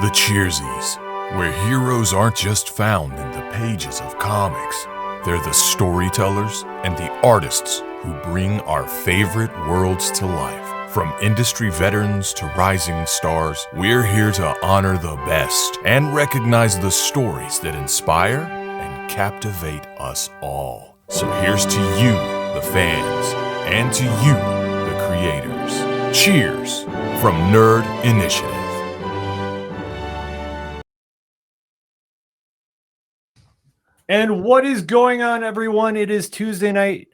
The Cheersies, where heroes aren't just found in the pages of comics. They're the storytellers and the artists who bring our favorite worlds to life. From industry veterans to rising stars, we're here to honor the best and recognize the stories that inspire and captivate us all. So here's to you, the fans, and to you, the creators. Cheers from Nerd Initiative. And what is going on, everyone? It is Tuesday night,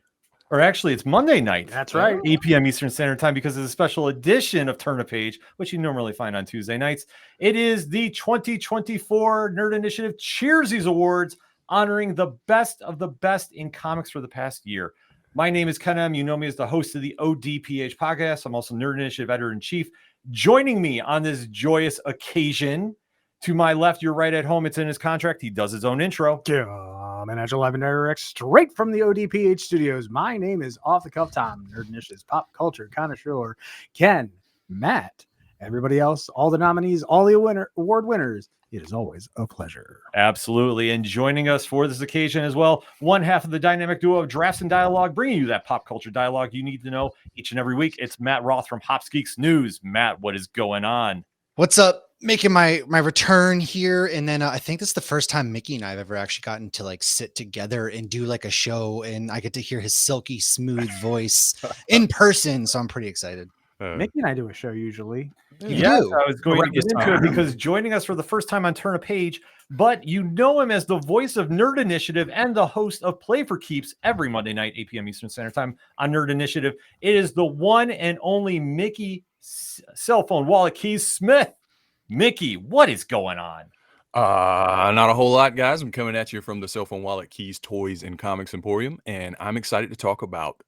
or actually it's Monday night. That's right. 8 p.m. Eastern Standard Time, because it's a special edition of Turn a Page, which you normally find on Tuesday nights. It is the 2024 Nerd Initiative Cheersies Awards, honoring the best of the best in comics for the past year. My name is Ken M. You know me as the host of the ODPH podcast. I'm also Nerd Initiative Editor-in-Chief. Joining me on this joyous occasion, to my left, your right at home, it's in his contract. He does his own intro. And Agile 11 Direct, straight from the ODPH studios. My name is Off the Cuff Tom, Nerd Initiative's pop culture connoisseur, Ken, Matt, everybody else, all the nominees, all the award winners. It is always a pleasure. Absolutely. And joining us for this occasion as well, one half of the dynamic duo of Drafts and Dialogue, bringing you that pop culture dialogue you need to know each and every week. It's Matt Roth from Hops Geeks News. Matt, what is going on? What's up? Making my return here, and then I think this is the first time Mickey and I have ever actually gotten to like sit together and do like a show, and I get to hear his silky smooth voice in person, so I'm pretty excited. Mickey and I do a show usually. Yes, I was going to get into it because joining us for the first time on Turn a Page, but you know him as the voice of Nerd Initiative and the host of Play for Keeps every Monday night, 8 p.m. Eastern Standard Time on Nerd Initiative. It is the one and only Mickey Cell Phone Wallet Keys Smith. Mickey, what is going on? Not a whole lot, guys. I'm coming at you from the Cell Phone Wallet Keys, Toys, and Comics Emporium, and I'm excited to talk about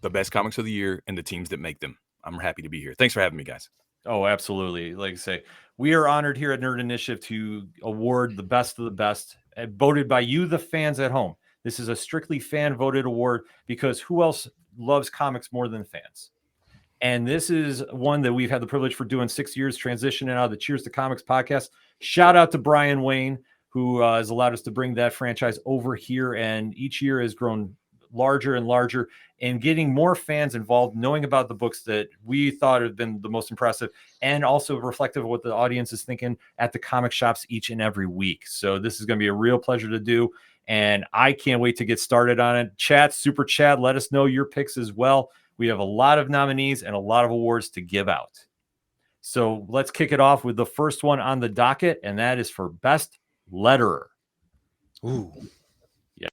the best comics of the year and the teams that make them. I'm happy to be here. Thanks for having me, guys. Oh, absolutely. Like I say, we are honored here at Nerd Initiative to award the best of the best, voted by you, the fans at home. This is a strictly fan-voted award because who else loves comics more than fans? And this is one that we've had the privilege for doing 6 years, transitioning out of the Cheers to Comics podcast. Shout out to Brian Wayne, who has allowed us to bring that franchise over here. And each year has grown larger and larger and getting more fans involved, knowing about the books that we thought have been the most impressive and also reflective of what the audience is thinking at the comic shops each and every week. So this is going to be a real pleasure to do. And I can't wait to get started on it. Chat, super chat, let us know your picks as well. We have a lot of nominees and a lot of awards to give out. So let's kick it off with the first one on the docket, and that is for Best Letterer. Ooh. Yeah.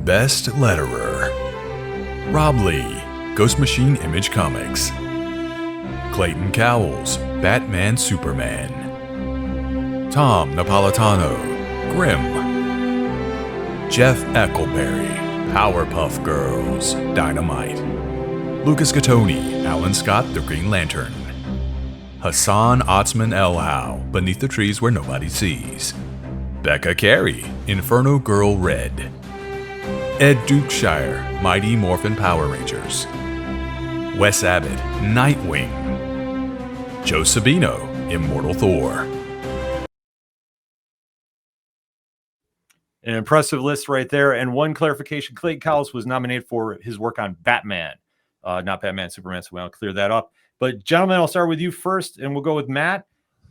Best Letterer: Rob Lee, Ghost Machine Image Comics; Clayton Cowles, Batman Superman; Tom Napolitano, Grimm; Jeff Eckleberry, Powerpuff Girls, Dynamite; Lucas Gattoni, Alan Scott, The Green Lantern; Hassan Otzman Elhow, Beneath the Trees Where Nobody Sees; Becca Carey, Inferno Girl Red; Ed Dukeshire, Mighty Morphin Power Rangers; Wes Abbott, Nightwing; Joe Sabino, Immortal Thor. An impressive list right there. And one clarification, Clayton Cowles was nominated for his work on Batman, not Batman, Superman, so we'll clear that up. But gentlemen, I'll start with you first, and we'll go with Matt.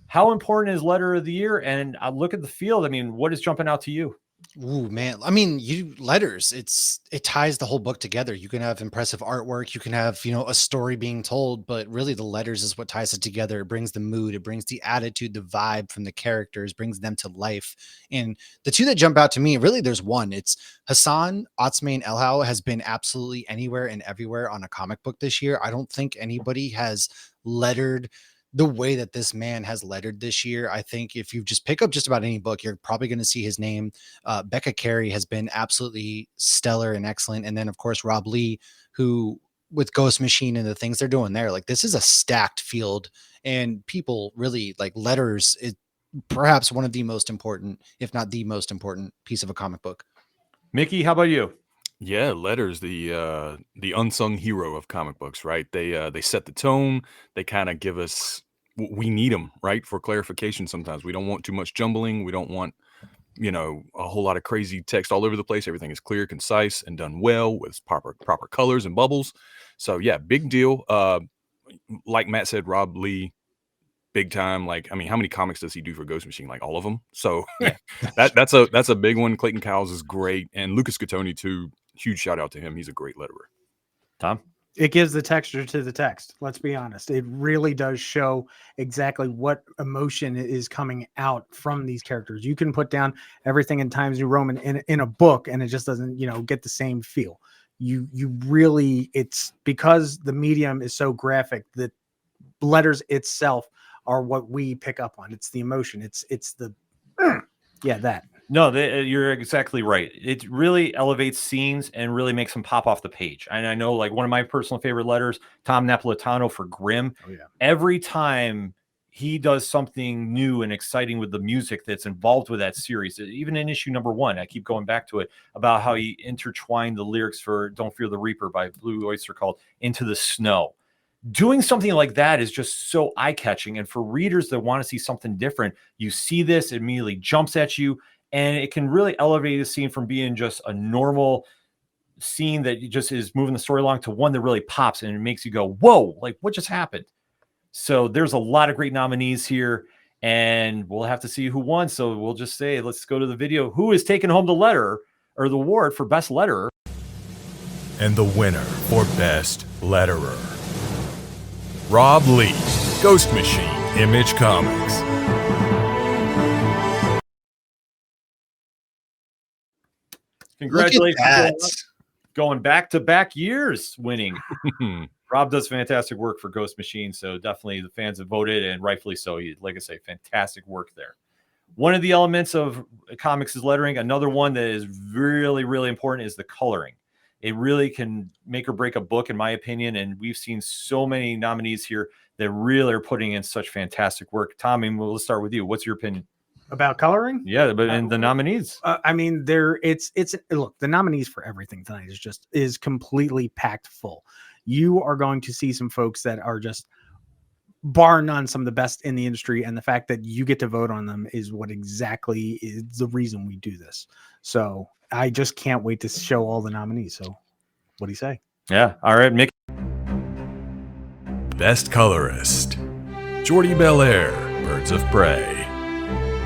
How important is Letter of the Year? And I look at the field. I mean, what is jumping out to you? Ooh, man. I mean, letters, it ties the whole book together. You can have impressive artwork, you can have, a story being told, but really the letters is what ties it together. It brings the mood, it brings the attitude, the vibe from the characters, brings them to life. And the two that jump out to me, really there's one. It's Hassan Otzman Elhow has been absolutely anywhere and everywhere on a comic book this year. I don't think anybody has lettered the way that this man has lettered this year. I think if you just pick up just about any book, you're probably going to see his name. Becca Carey has been absolutely stellar and excellent. And then of course, Rob Lee, who with Ghost Machine and the things they're doing there, like this is a stacked field, and people really like letters. It perhaps one of the most important, if not the most important piece of a comic book. Mickey, how about you? Yeah, letters, the unsung hero of comic books, right? They set the tone. They kind of give us we need them, right, for clarification. Sometimes we don't want too much jumbling. We don't want, a whole lot of crazy text all over the place. Everything is clear, concise, and done well with proper colors and bubbles. So yeah, big deal. Like Matt said, Rob Lee, big time. Like, I mean, how many comics does he do for Ghost Machine? Like all of them. So Yeah. that's a big one. Clayton Cowles is great, and Lucas Gattoni too. Huge shout out to him. He's a great letterer. Tom? It gives the texture to the text. Let's be honest. It really does show exactly what emotion is coming out from these characters. You can put down everything in Times New Roman in a book, and it just doesn't, get the same feel. You really, it's because the medium is so graphic that letters itself are what we pick up on. It's the emotion. It's the that. No, you're exactly right. It really elevates scenes and really makes them pop off the page. And I know, like, one of my personal favorite letters, Tom Napolitano for Grimm. Oh, yeah. Every time he does something new and exciting with the music that's involved with that series, even in issue number 1, I keep going back to it, about how he intertwined the lyrics for Don't Fear the Reaper by Blue Oyster Cult Into the Snow. Doing something like that is just so eye-catching. And for readers that want to see something different, you see this, it immediately jumps at you. And it can really elevate a scene from being just a normal scene that just is moving the story along to one that really pops and it makes you go, whoa, like what just happened? So there's a lot of great nominees here, and we'll have to see who won. So we'll just say, let's go to the video. Who is taking home the letter or the award for best letterer? And the winner for best letterer, Rob Lee, Ghost Machine, Image Comics. Congratulations. Going back-to-back years winning. Rob does fantastic work for Ghost Machine, so definitely the fans have voted, and rightfully so. Like I say, fantastic work there. One of the elements of comics is lettering. Another one that is really, really important is the coloring. It really can make or break a book, in my opinion, and we've seen so many nominees here that really are putting in such fantastic work. Tommy, we'll start with you. What's your opinion? About coloring? Yeah, but in the nominees. I mean, it's look, the nominees for everything tonight is completely packed full. You are going to see some folks that are just bar none some of the best in the industry, and the fact that you get to vote on them is what exactly is the reason we do this. So I just can't wait to show all the nominees. So what do you say? Yeah. All right, Mick. Best colorist, Jordy Belair, Birds of Prey.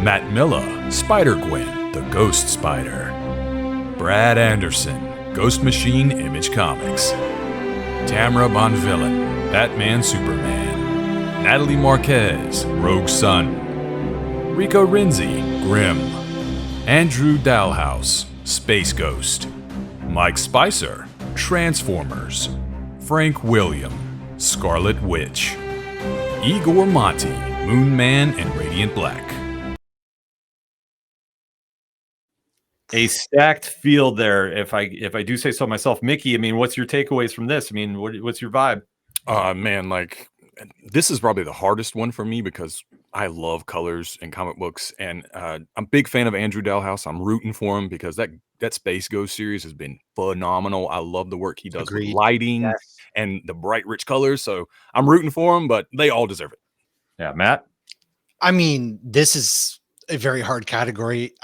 Matt Milla, Spider-Gwen, The Ghost Spider. Brad Anderson, Ghost Machine Image Comics. Tamara Bonvillain, Batman Superman. Natalie Marquez, Rogue Sun. Rico Renzi, Grimm. Andrew Dalhouse, Space Ghost. Mike Spicer, Transformers. Frank William, Scarlet Witch. Igor Monti, Moon Man and Radiant Black. A stacked field there, if I do say so myself. Mickey, I mean, what's your takeaways from this? I mean, what's your vibe? Man, like, this is probably the hardest one for me because I love colors in comic books, and I'm a big fan of Andrew Dalhouse. I'm rooting for him because that Space Ghost series has been phenomenal. I love the work he does with lighting and the bright, rich colors. So I'm rooting for him, but they all deserve it. Yeah, Matt? I mean, this is a very hard category.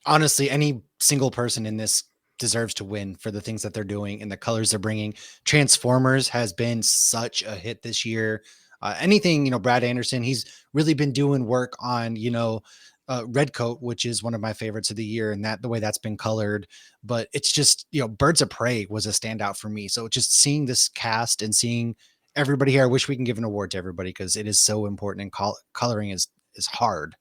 Honestly, any single person in this deserves to win for the things that they're doing and the colors they're bringing. Transformers has been such a hit this year. Anything, Brad Anderson, he's really been doing work on, Redcoat, which is one of my favorites of the year, and the way that's been colored. But it's just, Birds of Prey was a standout for me. So just seeing this cast and seeing everybody here, I wish we can give an award to everybody because it is so important, and coloring is hard.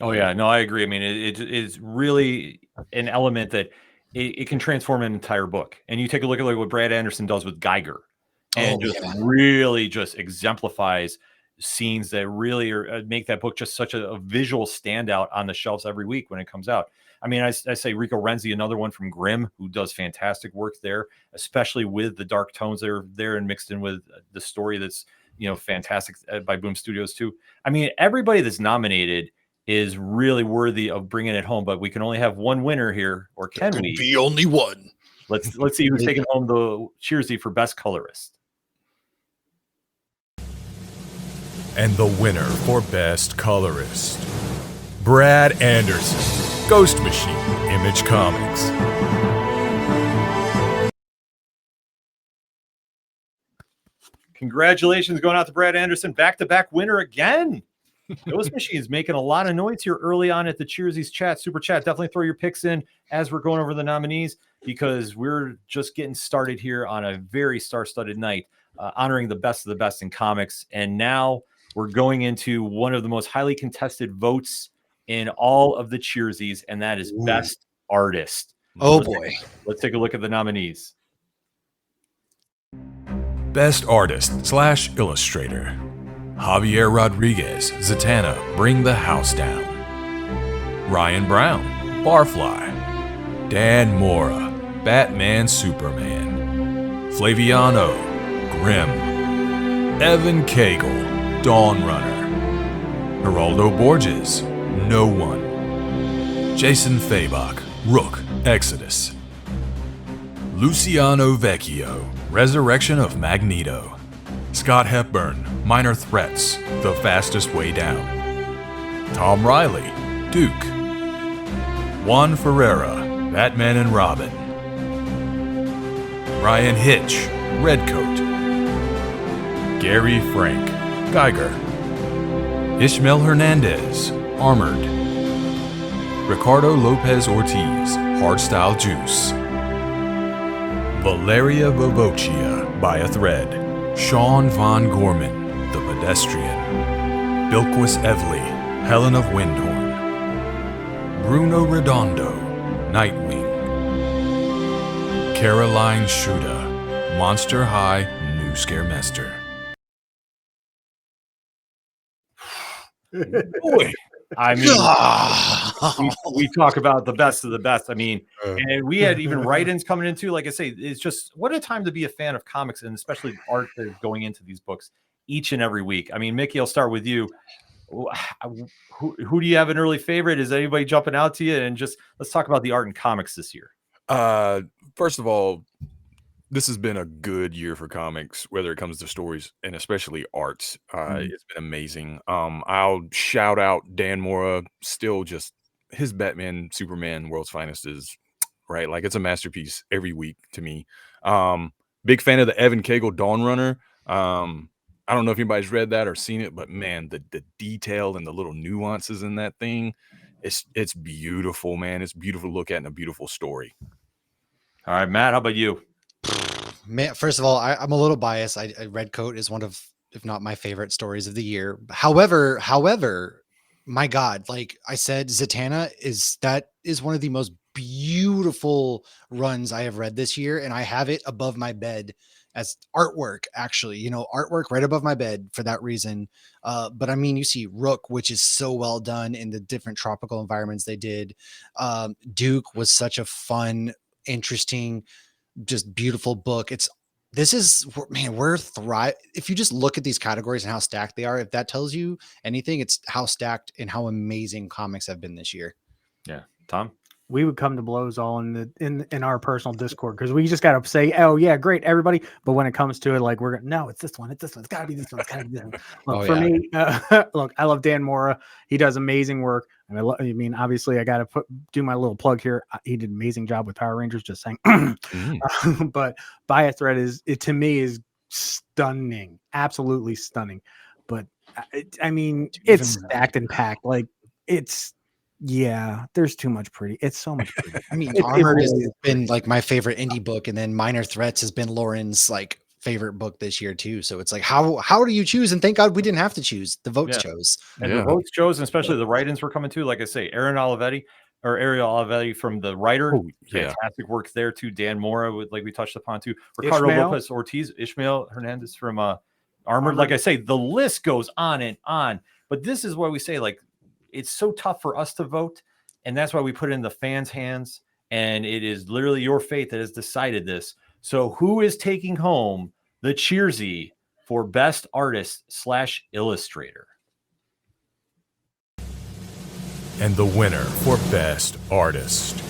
Oh yeah, no, I agree. I mean, it is really an element that it can transform an entire book. And you take a look at what Brad Anderson does with Geiger, and really just exemplifies scenes that really make that book just such a visual standout on the shelves every week when it comes out. I mean, I say Rico Renzi, another one from Grimm, who does fantastic work there, especially with the dark tones that are there and mixed in with the story that's fantastic by Boom Studios too. I mean, everybody that's nominated is really worthy of bringing it home, but we can only have one winner here, or can we? Be only one. Let's see who's taking home the Cheersy for best colorist. And the winner for Best Colorist, Brad Anderson, Ghost Machine, Image Comics. Congratulations going out to Brad Anderson, back-to-back winner again. Ghost Machine's making a lot of noise here early on at the Cheersies chat, super chat. Definitely throw your picks in as we're going over the nominees because we're just getting started here on a very star-studded night, honoring the best of the best in comics. And now we're going into one of the most highly contested votes in all of the Cheersies, and that is Best Artist. Oh boy. Let's take a look at the nominees. Best Artist / Illustrator, Javier Rodriguez, Zatanna, Bring the House Down. Ryan Brown, Barfly. Dan Mora, Batman Superman. Flaviano, Grimm. Evan Cagle, Dawn Runner. Geraldo Borges, No One. Jason Fabok, Rook, Exodus. Luciano Vecchio, Resurrection of Magneto. Scott Hepburn, Minor Threats, The Fastest Way Down. Tom Riley, Duke. Juan Ferreira, Batman and Robin. Ryan Hitch, Redcoat. Gary Frank, Geiger. Ishmael Hernandez, Armored. Ricardo Lopez Ortiz, Hardstyle Juice. Valeria Vovoccia, By a Thread. Sean Von Gorman, The Pedestrian. Bilquis Evely, Helen of Windhorn. Bruno Redondo, Nightwing. Caroline Shuda, Monster High, New Scaremester. Boy, I mean, we talk about the best of the best. I mean, and we had even write-ins coming into, like I say, it's just what a time to be a fan of comics and especially the art that is going into these books each and every week. I mean, Mickey, I'll start with you. Who do you have an early favorite? Is anybody jumping out to you? And just let's talk about the art in comics this year. First of all, this has been a good year for comics, whether it comes to stories and especially art. It's been amazing. I'll shout out Dan Mora. Still, just his Batman Superman World's Finest is right. Like it's a masterpiece every week to me. Big fan of the Evan Cagle Dawn Runner. I don't know if anybody's read that or seen it, but man, the detail and the little nuances in that thing, it's beautiful, man. It's beautiful to look at and a beautiful story. All right, Matt, how about you? Man, first of all, I'm a little biased. Redcoat is one of, if not my favorite stories of the year. However, my God, like I said, Zatanna is one of the most beautiful runs I have read this year, and I have it above my bed as artwork. Actually, artwork right above my bed for that reason. But I mean, you see Rook, which is so well done in the different tropical environments they did. Duke was such a fun, interesting, just beautiful book. We're thrive. If you just look at these categories and how stacked they are, if that tells you anything, it's how stacked and how amazing comics have been this year. Yeah, Tom. We would come to blows all in our personal Discord because we just got to say, oh yeah, great, everybody. But when it comes to it, like no, it's this one. It's this one. It's got to be this one. It's got to be this one. Look, me, look, I love Dan Mora. He does amazing work. And I mean, obviously, I got to do my little plug here. He did an amazing job with Power Rangers. Just saying. But By a Thread to me is stunning, absolutely stunning. But I mean, it's stacked and packed. Like it's. Yeah, there's too much pretty. It's so much pretty. I mean, Armored has been like my favorite indie book, and then Minor Threats has been Lauren's like favorite book this year too. So it's like, how do you choose? And thank God we didn't have to choose. The votes chose. And the votes chose, and especially the write-ins were coming too. Like I say, Ariel Olivetti from the writer, fantastic work there too. Dan Mora, like we touched upon too. Ricardo Lopez Ortiz, Ishmael Hernandez from Armored. Like I say, the list goes on and on. But this is why we say, like, it's so tough for us to vote, and that's why we put it in the fans' hands, and it is literally your fate that has decided this. So who is taking home the Cheersy for Best Artist / Illustrator? And the winner for Best Artist,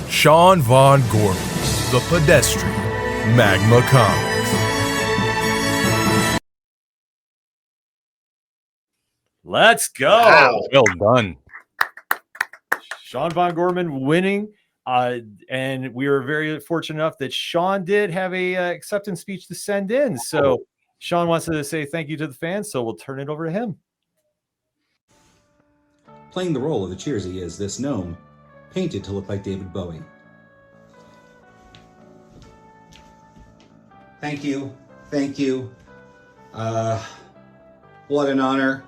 Sean Von Gorman, The Pedestrian, Magma Comics. Let's go. Wow. Well done. Sean Von Gorman winning. And we were very fortunate enough that Sean did have a acceptance speech to send in. So Sean wants to say thank you to the fans. So we'll turn it over to him. Playing the role of the Cheersy is this gnome, painted to look like David Bowie. Thank you. Thank you. What an honor.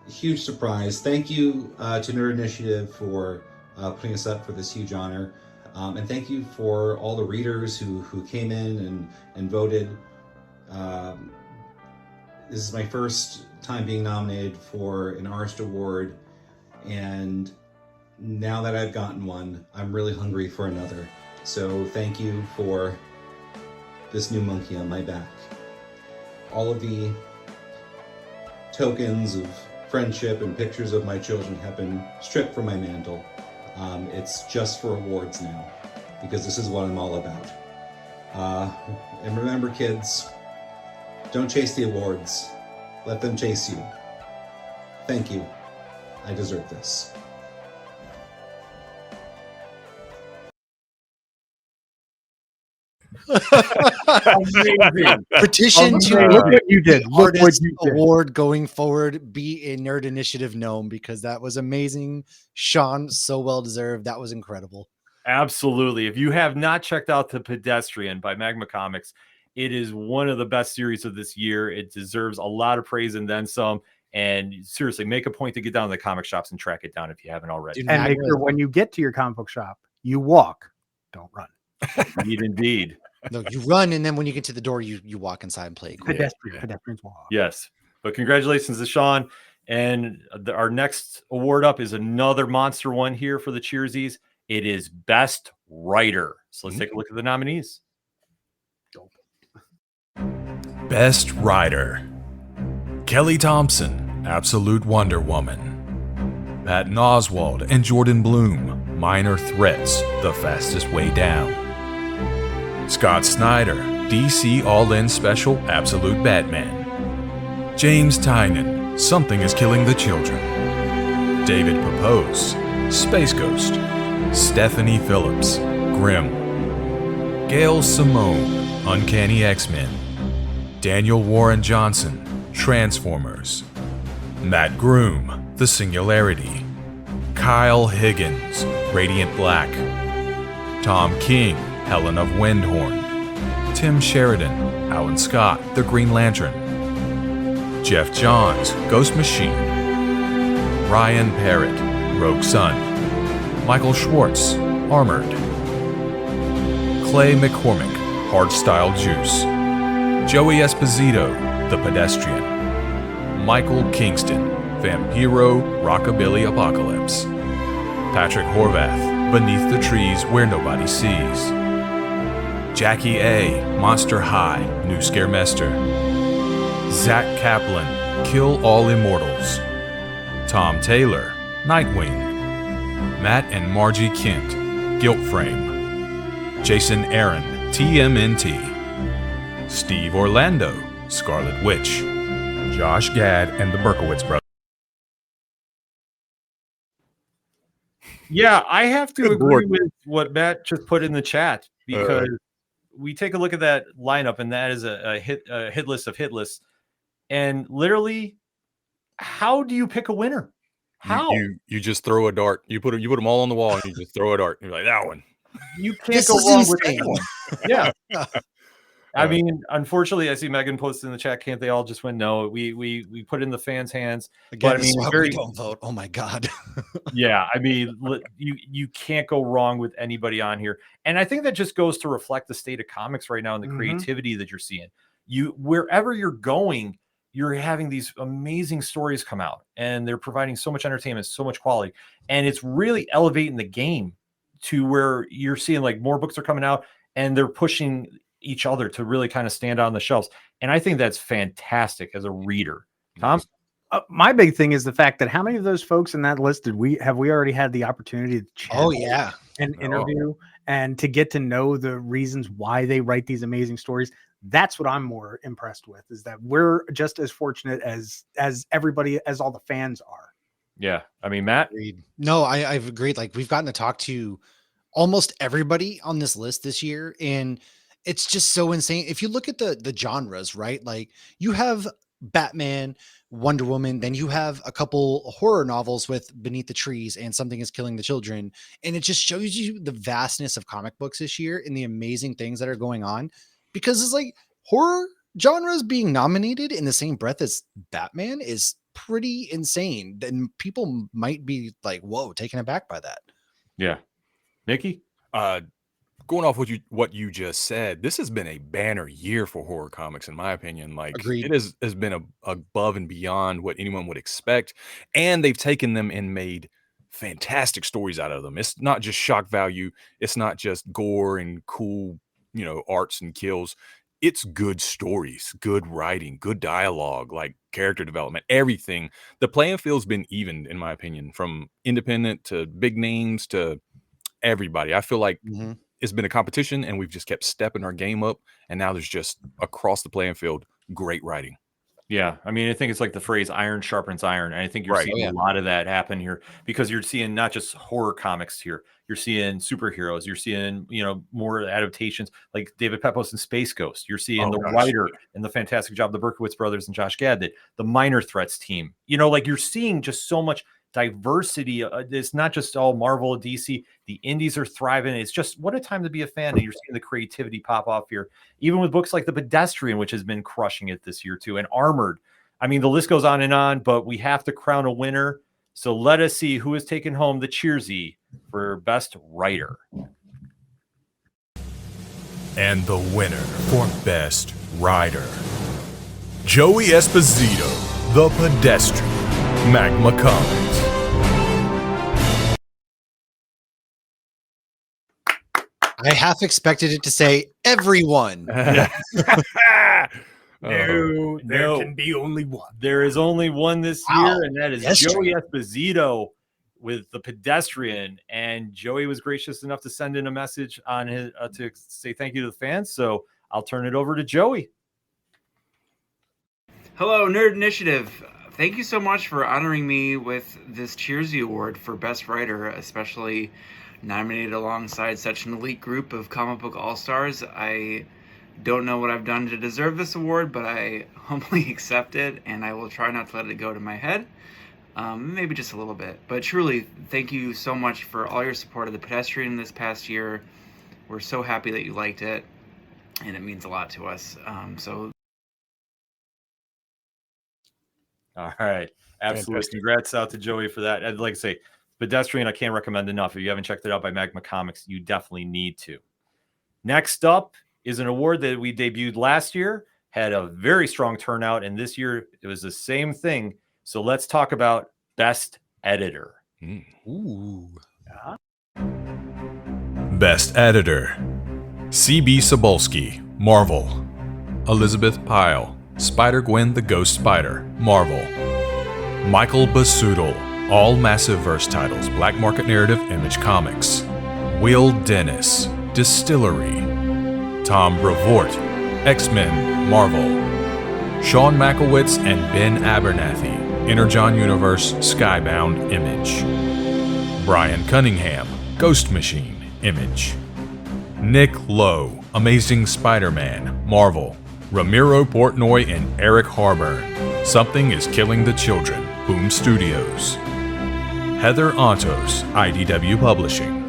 Huge surprise. Thank you to Nerd Initiative for putting us up for this huge honor. And thank you for all the readers who came in and voted. This is my first time being nominated for an Arst Award, and now that I've gotten one, I'm really hungry for another. So thank you for this new monkey on my back. All of the tokens of friendship and pictures of my children have been stripped from my mantle. It's just for awards now, because this is what I'm all about. And remember, kids, don't chase the awards. Let them chase you. Thank you. I deserve this. Amazing. Petition to Look what you did. Look what Artist you did. Award going forward. Be a Nerd Initiative gnome, because that was amazing. Sean, so well deserved. That was incredible. Absolutely. If you have not checked out The Pedestrian by Magma Comics, it is one of the best series of this year. It deserves a lot of praise and then some. And seriously, make a point to get down to the comic shops and track it down if you haven't already. Dude, And make sure when you get to your comic book shop, you walk, don't run. Indeed. No, you run, and then when you get to the door, you walk inside and play. Cool. Pedestrians walk. Yes. But congratulations to Sean. And our next award up is another monster one here for the Cheersies. It is Best Writer. So let's take a look at the nominees. Best Writer: Kelly Thompson, Absolute Wonder Woman. Patton Oswalt and Jordan Bloom, Minor Threats, The Fastest Way Down. Scott Snyder, DC All-In Special Absolute Batman. James Tynan, Something is Killing the Children. David Pepose, Space Ghost. Stephanie Phillips, Grimm. Gail Simone, Uncanny X-Men. Daniel Warren Johnson, Transformers. Matt Groom, The Singularity. Kyle Higgins, Radiant Black. Tom King, Helen of Windhorn. Tim Sheridan, Alan Scott, The Green Lantern. Jeff Johns, Ghost Machine. Ryan Parrott, Rogue Sun. Michael Schwartz, Armored. Clay McCormick, Hardstyle Juice. Joey Esposito, The Pedestrian. Michael Kingston, Vampiro Rockabilly Apocalypse. Patrick Horvath, Beneath the Trees Where Nobody Sees. Jackie A., Monster High, New Scaremester. Zach Kaplan, Kill All Immortals. Tom Taylor, Nightwing. Matt and Margie Kent, Guilt Frame. Jason Aaron, TMNT. Steve Orlando, Scarlet Witch. Josh Gad and the Berkowitz Brothers. Yeah, I have to Good agree Lord. with what Matt just put in the chat, because we take a look at that lineup, and that is a hit list of hit lists. And literally, how do you pick a winner? How? You just throw a dart. You put them all on the wall and you just throw a dart. You're like, that one. You can't This go is wrong with insane. anyone. Yeah. I mean, unfortunately, I see Megan posted in the chat. Can't they all just win? No, we put it in the fans' hands. Again, But I this is mean, why very- we don't vote. Oh my god. Yeah, I mean, you can't go wrong with anybody on here, and I think that just goes to reflect the state of comics right now and the Mhm. creativity that you're seeing. Wherever you're going, you're having these amazing stories come out, and they're providing so much entertainment, so much quality, and it's really elevating the game to where you're seeing like more books are coming out, and they're pushing each other to really kind of stand out on the shelves, and I think that's fantastic as a reader. Tom? My big thing is the fact that how many of those folks in that list did we already had the opportunity to chat Oh yeah. and Oh. interview and to get to know the reasons why they write these amazing stories? That's what I'm more impressed with, is that we're just as fortunate as everybody, as all the fans are. Yeah. I mean, Matt, Agreed. No, I've agreed. Like, we've gotten to talk to almost everybody on this list this year, and it's just so insane. If you look at the genres, right? Like, you have Batman, Wonder Woman, then you have a couple horror novels with Beneath the Trees and Something is Killing the Children, and it just shows you the vastness of comic books this year and the amazing things that are going on, because it's like horror genres being nominated in the same breath as Batman is pretty insane. Then people might be like, whoa, taken aback by that. yeah. Mickey? Going off what you just said, this has been a banner year for horror comics, in my opinion. Like, Agreed. it has been above and beyond what anyone would expect, and they've taken them and made fantastic stories out of them. It's not just shock value. It's not just gore and cool, arts and kills. It's good stories, good writing, good dialogue, like character development, everything. The playing field's been even, in my opinion, from independent to big names to everybody. I feel like Mhm. it's been a competition, and we've just kept stepping our game up, and now there's just across the playing field great writing. Yeah, I mean, I think it's like the phrase "iron sharpens iron," and I think you're Right. seeing Oh, yeah. a lot of that happen here, because you're seeing not just horror comics here. You're seeing superheroes. You're seeing, more adaptations like David Pepos and Space Ghost. You're seeing Oh, the gosh, writer and the fantastic job the Berkowitz brothers and Josh Gad did. The Minor Threats team. Like you're seeing just so much diversity. It's not just all Marvel, DC. The indies are thriving. It's just what a time to be a fan, and you're seeing the creativity pop off here. Even with books like The Pedestrian, which has been crushing it this year too, and Armored. I mean, the list goes on, but we have to crown a winner. So let us see who has taken home the Cheersies for Best Writer. And the winner for Best Rider, Joey Esposito, The Pedestrian, Magma Comics. I half expected it to say everyone. No, there no. can be only one. There is only one this Wow. year, and that is Yes, Joey Esposito with The Pedestrian. And Joey was gracious enough to send in a message on his to say thank you to the fans. So I'll turn it over to Joey. Hello, Nerd Initiative. Thank you so much for honoring me with this Cheersies Award for Best Writer, especially nominated alongside such an elite group of comic book all-stars. I don't know what I've done to deserve this award, but I humbly accept it, and I will try not to let it go to my head. Maybe just a little bit. But truly, thank you so much for all your support of The Pedestrian this past year. We're so happy that you liked it, and it means a lot to us. All right. Absolutely. Fantastic. Congrats out to Joey for that. I'd like to say, Pedestrian, I can't recommend enough. If you haven't checked it out by Magma Comics, you definitely need to. Next up is an award that we debuted last year, had a very strong turnout, and this year it was the same thing. So let's talk about Best Editor. Ooh. Best Editor, C.B. Cebulski, Marvel. Elizabeth Pyle, Spider-Gwen the Ghost Spider, Marvel. Michael Basudel, all Massive Verse titles, Black Market Narrative, Image Comics. Will Dennis, Distillery. Tom Brevoort, X-Men, Marvel. Sean Makowitz and Ben Abernathy, Energon Universe, Skybound, Image. Brian Cunningham, Ghost Machine, Image. Nick Lowe, Amazing Spider-Man, Marvel. Ramiro Portnoy and Eric Harburn, Something is Killing the Children, Boom Studios. Heather Ontos, IDW Publishing.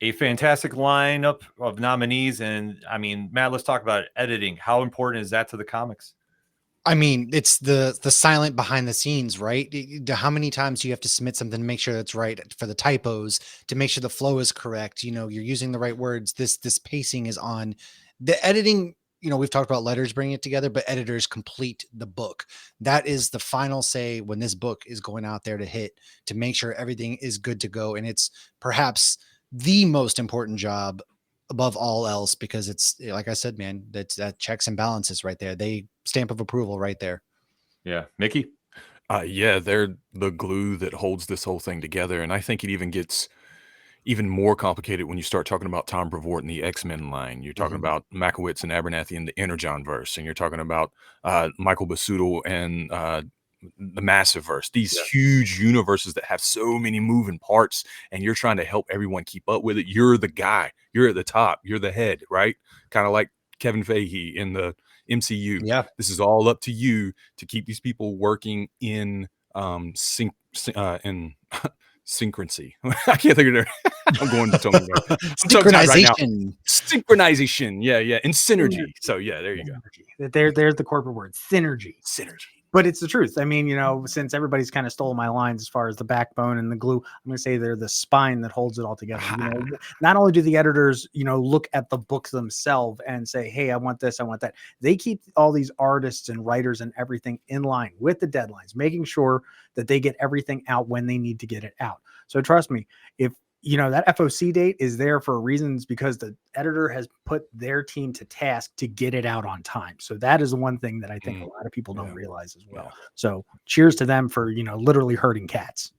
A fantastic lineup of nominees. And I mean, Matt, let's talk about editing. How important is that to the comics? I mean, it's the silent behind the scenes, right? How many times do you have to submit something to make sure that's right, for the typos, to make sure the flow is correct? You're using the right words. This pacing is on. The editing, we've talked about letters bringing it together, but editors complete the book. That is the final say when this book is going out there to hit, to make sure everything is good to go. And it's perhaps the most important job above all else, because it's, like I said, man, that checks and balances right there. They stamp of approval right there. Yeah. Mickey? Yeah, they're the glue that holds this whole thing together. And I think it even gets, even more complicated when you start talking about Tom Brevoort and the X-Men line. You're talking about Makowitz and Abernathy and the Energon verse, and you're talking about Michael Basuto and the Massive verse. These huge universes that have so many moving parts, and you're trying to help everyone keep up with it. You're the guy. You're at the top. You're the head, right? Kind of like Kevin Feige in the MCU. Yeah. This is all up to you to keep these people working in synchroncy. I can't think of it. I'm going to Tony. Synchronization. Synchronization. Yeah. And synergy. So yeah, there you go. There's the corporate word, synergy. Synergy. But it's the truth. I mean, since everybody's kind of stole my lines as far as the backbone and the glue, I'm going to say they're the spine that holds it all together. Not only do the editors, look at the books themselves and say, hey, I want this, I want that. They keep all these artists and writers and everything in line with the deadlines, making sure that they get everything out when they need to get it out. So trust me, if that FOC date is there for reasons because the editor has put their team to task to get it out on time. So that is one thing that I think a lot of people don't realize as well. So cheers to them for, literally hurting cats.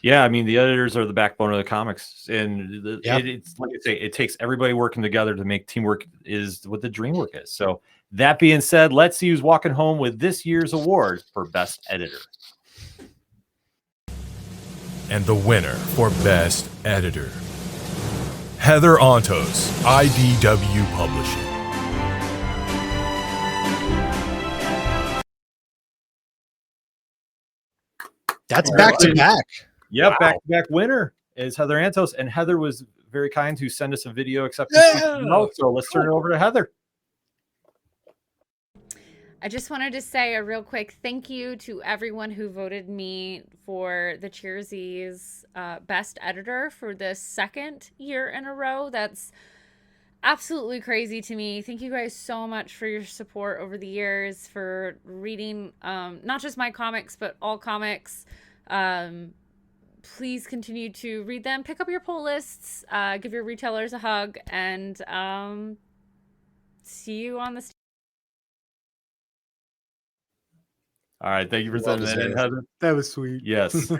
Yeah. I mean, the editors are the backbone of the comics, and it's like I say, it takes everybody working together to make teamwork is what the dream work is. So that being said, let's see who's walking home with this year's award for best editor. And the winner for Best Editor, Heather Ontos, IDW Publishing. That's back to back. Yep, back-to-back winner is Heather Ontos, and Heather was very kind to send us a video acceptance. So let's turn it over to Heather. I just wanted to say a real quick thank you to everyone who voted me for the Cheersies Best Editor for the second year in a row. That's absolutely crazy to me. Thank you guys so much for your support over the years, for reading not just my comics, but all comics. Please continue to read them. Pick up your pull lists. Give your retailers a hug. And see you on the stage. All right, thank you for sending that in, Heather. That was sweet. Yes.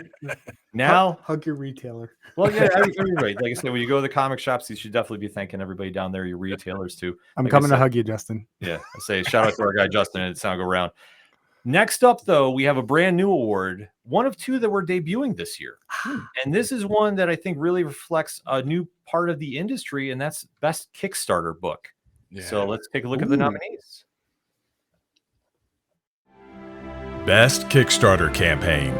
Now, hug your retailer. Well, yeah, everybody. Like I said, when you go to the comic shops, you should definitely be thanking everybody down there, your retailers too. I'm coming to hug you, Justin. Yeah, I say shout out to our guy Justin at Sound Go Round. Next up, though, we have a brand new award, one of two that we're debuting this year, and this is one that I think really reflects a new part of the industry, and that's Best Kickstarter Book. Yeah. So let's take a look at the nominees. Best Kickstarter Campaign,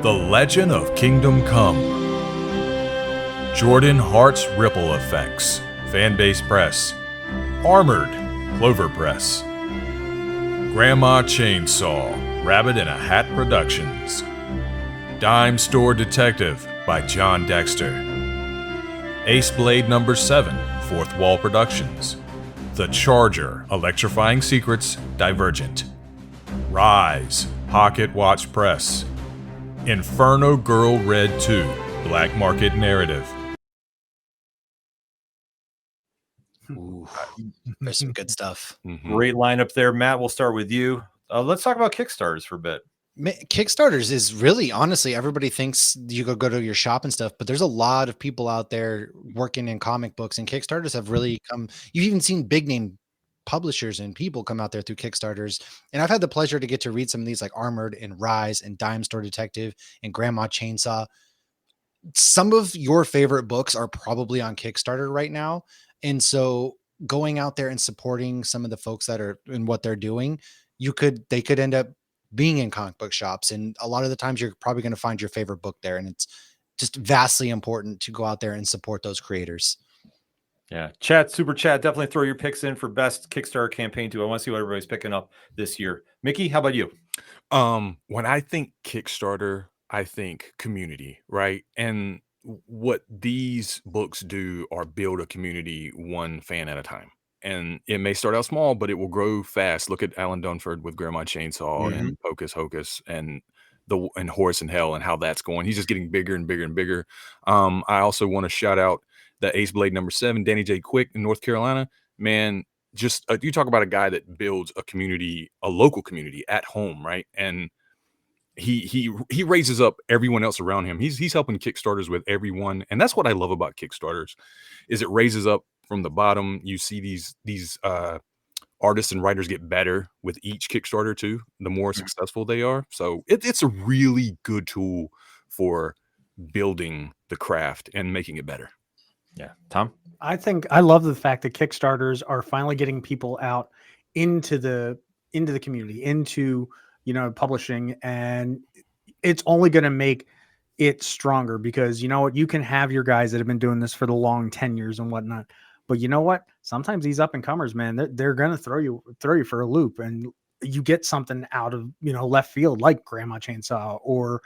The Legend of Kingdom Come, Jordan Hart's Ripple Effects, Fanbase Press, Armored, Clover Press, Grandma Chainsaw, Rabbit in a Hat Productions, Dime Store Detective by John Dexter, Ace Blade No. 7, Fourth Wall Productions, The Charger, Electrifying Secrets, Divergent, Rise, Pocket Watch Press, Inferno Girl Red 2, Black Market Narrative. Ooh, there's some good stuff. Great lineup there. Matt, we'll start with you. Let's talk about Kickstarters for a bit. Kickstarters is really, honestly, everybody thinks you go to your shop and stuff, but there's a lot of people out there working in comic books, and Kickstarters have really come. You've even seen big name publishers and people come out there through Kickstarters. And I've had the pleasure to get to read some of these, like Armored and Rise and Dime Store Detective and Grandma Chainsaw. Some of your favorite books are probably on Kickstarter right now. And so going out there and supporting some of the folks that are in what they're doing, they could end up being in comic book shops. And a lot of the times you're probably going to find your favorite book there. And it's just vastly important to go out there and support those creators. Yeah. Super chat. Definitely throw your picks in for best Kickstarter campaign too. I want to see what everybody's picking up this year. Mickey, how about you? When I think Kickstarter, I think community, right? And what these books do are build a community one fan at a time. And it may start out small, but it will grow fast. Look at Alan Dunford with Grandma Chainsaw and Hocus Hocus and Horse and Hell and how that's going. He's just getting bigger and bigger and bigger. I also want to shout out the Ace Blade No. 7, Danny J. Quick in North Carolina. Man, just you talk about a guy that builds a community, a local community at home, right? And he raises up everyone else around him. He's helping Kickstarters with everyone, and that's what I love about Kickstarters, is it raises up from the bottom. You see these artists and writers get better with each Kickstarter too, the more successful they are. So it's a really good tool for building the craft and making it better. Yeah. Tom? I think I love the fact that Kickstarters are finally getting people out into the community, into, you know, publishing, and it's only going to make it stronger because, you know what, you can have your guys that have been doing this for the long 10 years and whatnot. But you know what? Sometimes these up and comers, man, they're going to throw you for a loop, and you get something out of, you know, left field like Grandma Chainsaw or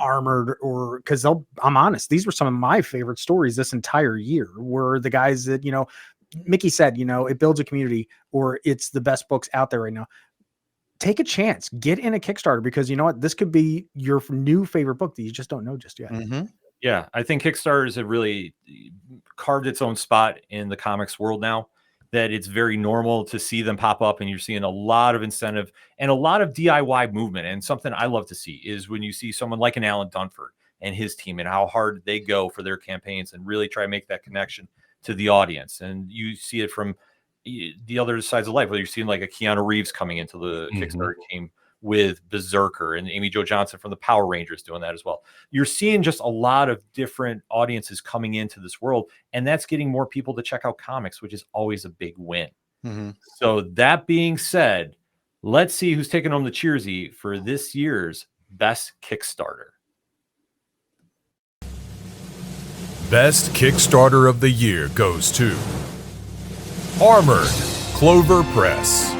Armored, or because I'm honest, these were some of my favorite stories this entire year, were the guys that, you know, Mickey said, you know, it builds a community, or it's the best books out there right now. Take a chance, get in a Kickstarter, because you know what, this could be your new favorite book that you just don't know just yet. Yeah, I think Kickstarters have really carved its own spot in the comics world now, that it's very normal to see them pop up, and you're seeing a lot of incentive and a lot of DIY movement. And something I love to see is when you see someone like an Alan Dunford and his team and how hard they go for their campaigns and really try to make that connection to the audience. And you see it from the other sides of life, whether you're seeing like a Keanu Reeves coming into the Kickstarter team with Berserker, and Amy Jo Johnson from the Power Rangers doing that as well. You're seeing just a lot of different audiences coming into this world, and that's getting more people to check out comics, which is always a big win. So that being said, let's see who's taking home the Cheersy for this year's Best Kickstarter. Best Kickstarter of the year goes to Armored, Clover Press.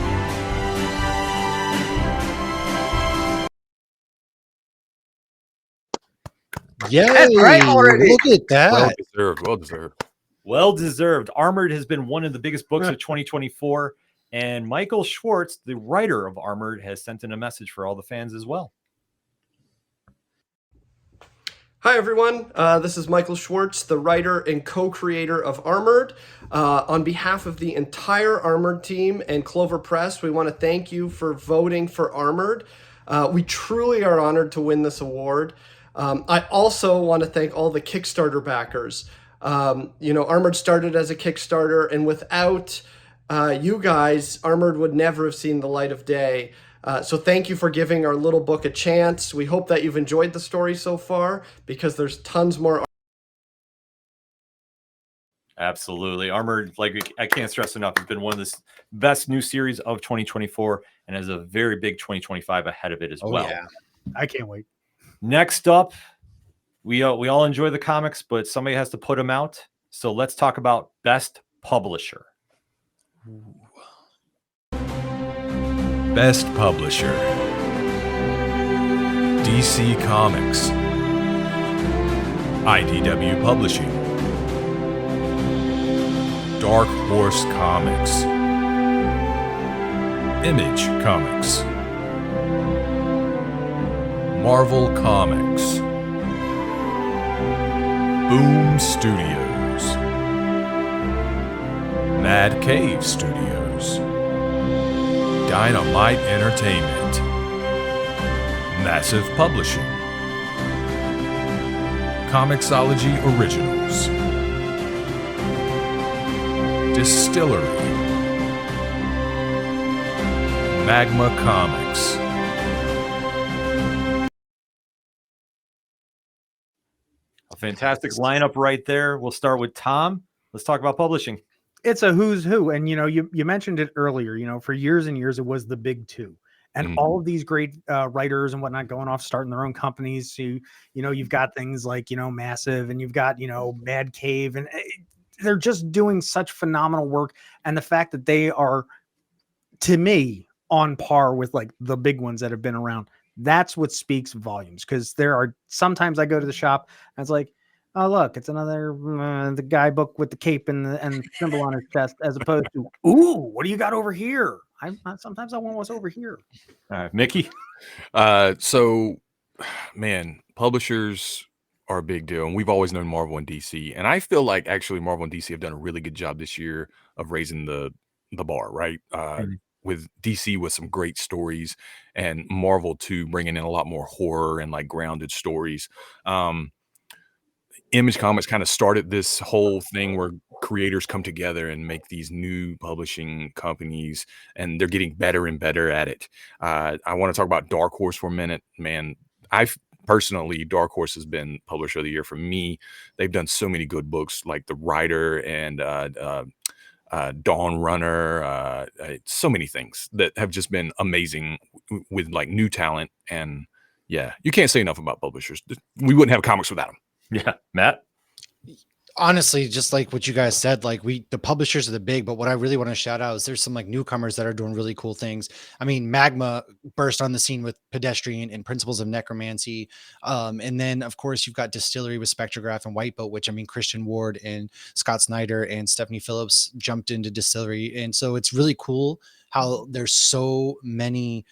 Yay! right already. Look at that. Well deserved. Well deserved. Well deserved. Armored has been one of the biggest books of 2024, and Michael Schwartz, the writer of Armored, has sent in a message for all the fans as well. Hi, everyone. This is Michael Schwartz, the writer and co-creator of Armored. On behalf of the entire Armored team and Clover Press, we want to thank you for voting for Armored. We truly are honored to win this award. I also want to thank all the Kickstarter backers. You know, Armored started as a Kickstarter, and without you guys, Armored would never have seen the light of day. So thank you for giving our little book a chance. We hope that you've enjoyed the story so far, because there's tons more. Absolutely. Armored, like I can't stress enough, has been one of the best new series of 2024 and has a very big 2025 ahead of it as well. Yeah. I can't wait. Next up, we all enjoy the comics, but somebody has to put them out. So let's talk about Best Publisher. Best Publisher, DC Comics, IDW Publishing, Dark Horse Comics, Image Comics, Marvel Comics, Boom Studios, Mad Cave Studios, Dynamite Entertainment, Massive Publishing, Comixology Originals, Distillery, Magma Comics. A fantastic lineup right there. We'll start with Tom. Let's talk about publishing. It's a who's who. And, you know, you mentioned it earlier, you know, for years and years, it was the big two. And all of these great writers and whatnot going off, starting their own companies. So, you know, you've got things like, you know, Massive, and you've got, you know, Mad Cave, and they're just doing such phenomenal work. And the fact that they are, to me, on par with like the big ones that have been around, that's what speaks volumes. Because there are sometimes I go to the shop and it's like, oh, look, it's another the guy book with the cape and the symbol on his chest, as opposed to, ooh, what do you got over here? Sometimes I want what's over here. Mickey? So, man, publishers are a big deal, and we've always known Marvel and DC. And I feel like actually Marvel and DC have done a really good job this year of raising the bar, right? with DC with some great stories, and Marvel too, bringing in a lot more horror and like grounded stories. Image Comics kind of started this whole thing where creators come together and make these new publishing companies, and they're getting better and better at it. I want to talk about Dark Horse for a minute, man. I've personally, Dark Horse has been Publisher of the Year for me. They've done so many good books like The Rider and Dawn Runner, so many things that have just been amazing with like new talent. And yeah, you can't say enough about publishers. We wouldn't have comics without them. Yeah, Matt. Honestly, just like what you guys said, like the publishers are the big, but what I really want to shout out is there's some like newcomers that are doing really cool things. I mean, Magma burst on the scene with Pedestrian and Principles of Necromancy. And then of course you've got Distillery with Spectrograph and Whiteboat, which I mean, Christian Ward and Scott Snyder and Stephanie Phillips jumped into Distillery. And so it's really cool how there's so many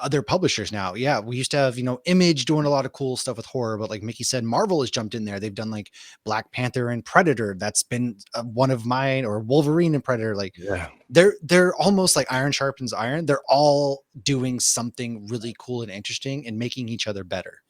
other publishers now. Yeah, we used to have, Image doing a lot of cool stuff with horror, but like Mickey said, Marvel has jumped in there. They've done like Black Panther and Predator. That's been one of mine, or Wolverine and Predator. Like, Yeah. they're almost like iron sharpens iron. They're all doing something really cool and interesting and making each other better.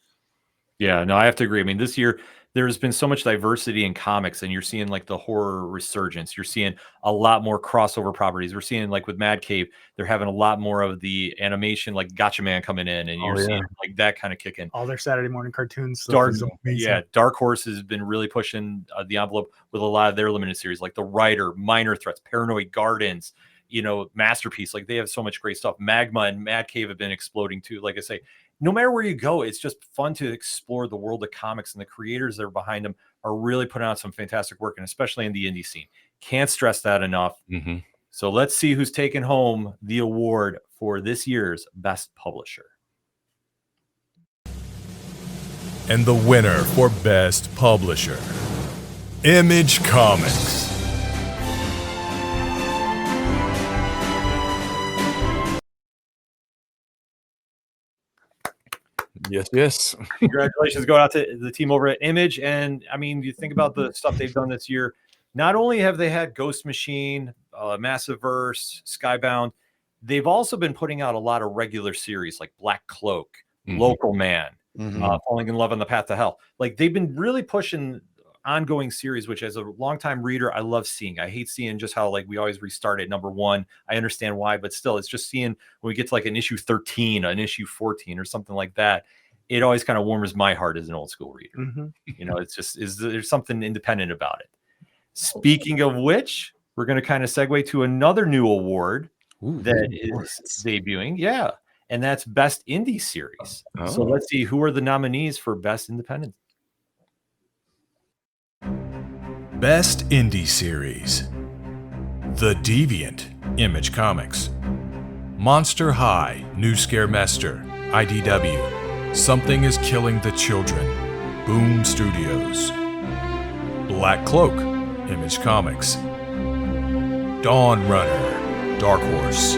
Yeah, no, I have to agree. I mean, this year there's been so much diversity in comics, and you're seeing like the horror resurgence. You're seeing a lot more crossover properties. We're seeing like with Mad Cave, they're having a lot more of the animation, like Gotcha Man coming in, and you're seeing like that kind of kicking. All their Saturday morning cartoons. Stuff is amazing. Dark Horse has been really pushing the envelope with a lot of their limited series, like The Rider, Minor Threats, Paranoid Gardens, Masterpiece. Like they have so much great stuff. Magma and Mad Cave have been exploding too. Like I say, no matter where you go, it's just fun to explore the world of comics, and the creators that are behind them are really putting out some fantastic work, and especially in the indie scene. Can't stress that enough. Mm-hmm. So let's see who's taking home the award for this year's Best Publisher. And the winner for Best Publisher, Image Comics. Yes. Congratulations going out to the team over at Image. And I mean, you think about the stuff they've done this year. Not only have they had Ghost Machine, Massive Verse, Skybound, they've also been putting out a lot of regular series like Black Cloak, Local Man, Falling in Love on the Path to Hell. Like they've been really pushing ongoing series, which as a longtime reader, I love seeing. I hate seeing just how like we always restart at number 1. I understand why, but still, it's just seeing when we get to like an issue 13, an issue 14 or something like that. It always kind of warms my heart as an old school reader. It's just, there's something independent about it. Speaking of which, we're going to kind of segue to another new award that is debuting. Yeah. And that's Best Indie Series. So let's see, who are the nominees for Best Independent? Best Indie Series: The Deviant, Image Comics; Monster High, New Scaremester, IDW; Something is Killing the Children, Boom Studios; Black Cloak, Image Comics; Dawn Runner, Dark Horse;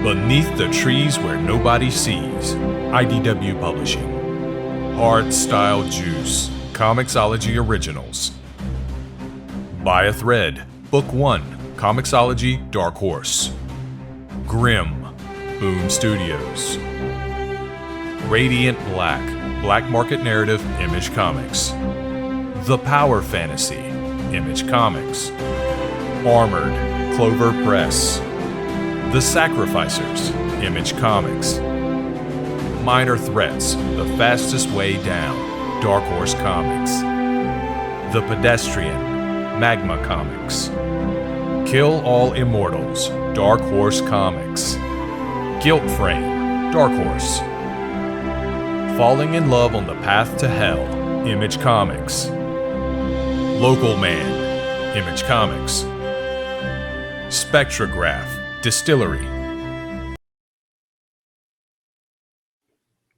Beneath the Trees Where Nobody Sees, IDW Publishing; Hard Style Juice, Comixology Originals; By a Thread, Book 1, Comixology, Dark Horse; Grimm, Boom Studios; Radiant Black, Black Market Narrative, Image Comics; The Power Fantasy, Image Comics; Armored, Clover Press; The Sacrificers, Image Comics; Minor Threats, The Fastest Way Down, Dark Horse Comics; The Pedestrian, Magma Comics; Kill All Immortals, Dark Horse Comics; Guilt Frame, Dark Horse; Falling in Love on the Path to Hell, Image Comics; Local Man, Image Comics; Spectrograph, Distillery.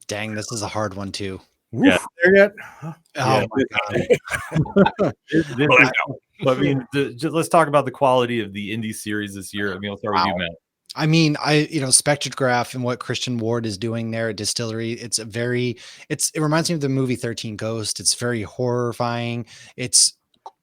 Dang, this is a hard one too. Yeah. There yet? Oh my god. But I mean, let's talk about the quality of the indie series this year. I mean, let's start with you, Matt. I mean, Spectrograph and what Christian Ward is doing there at Distillery, it reminds me of the movie 13 Ghost. It's very horrifying. It's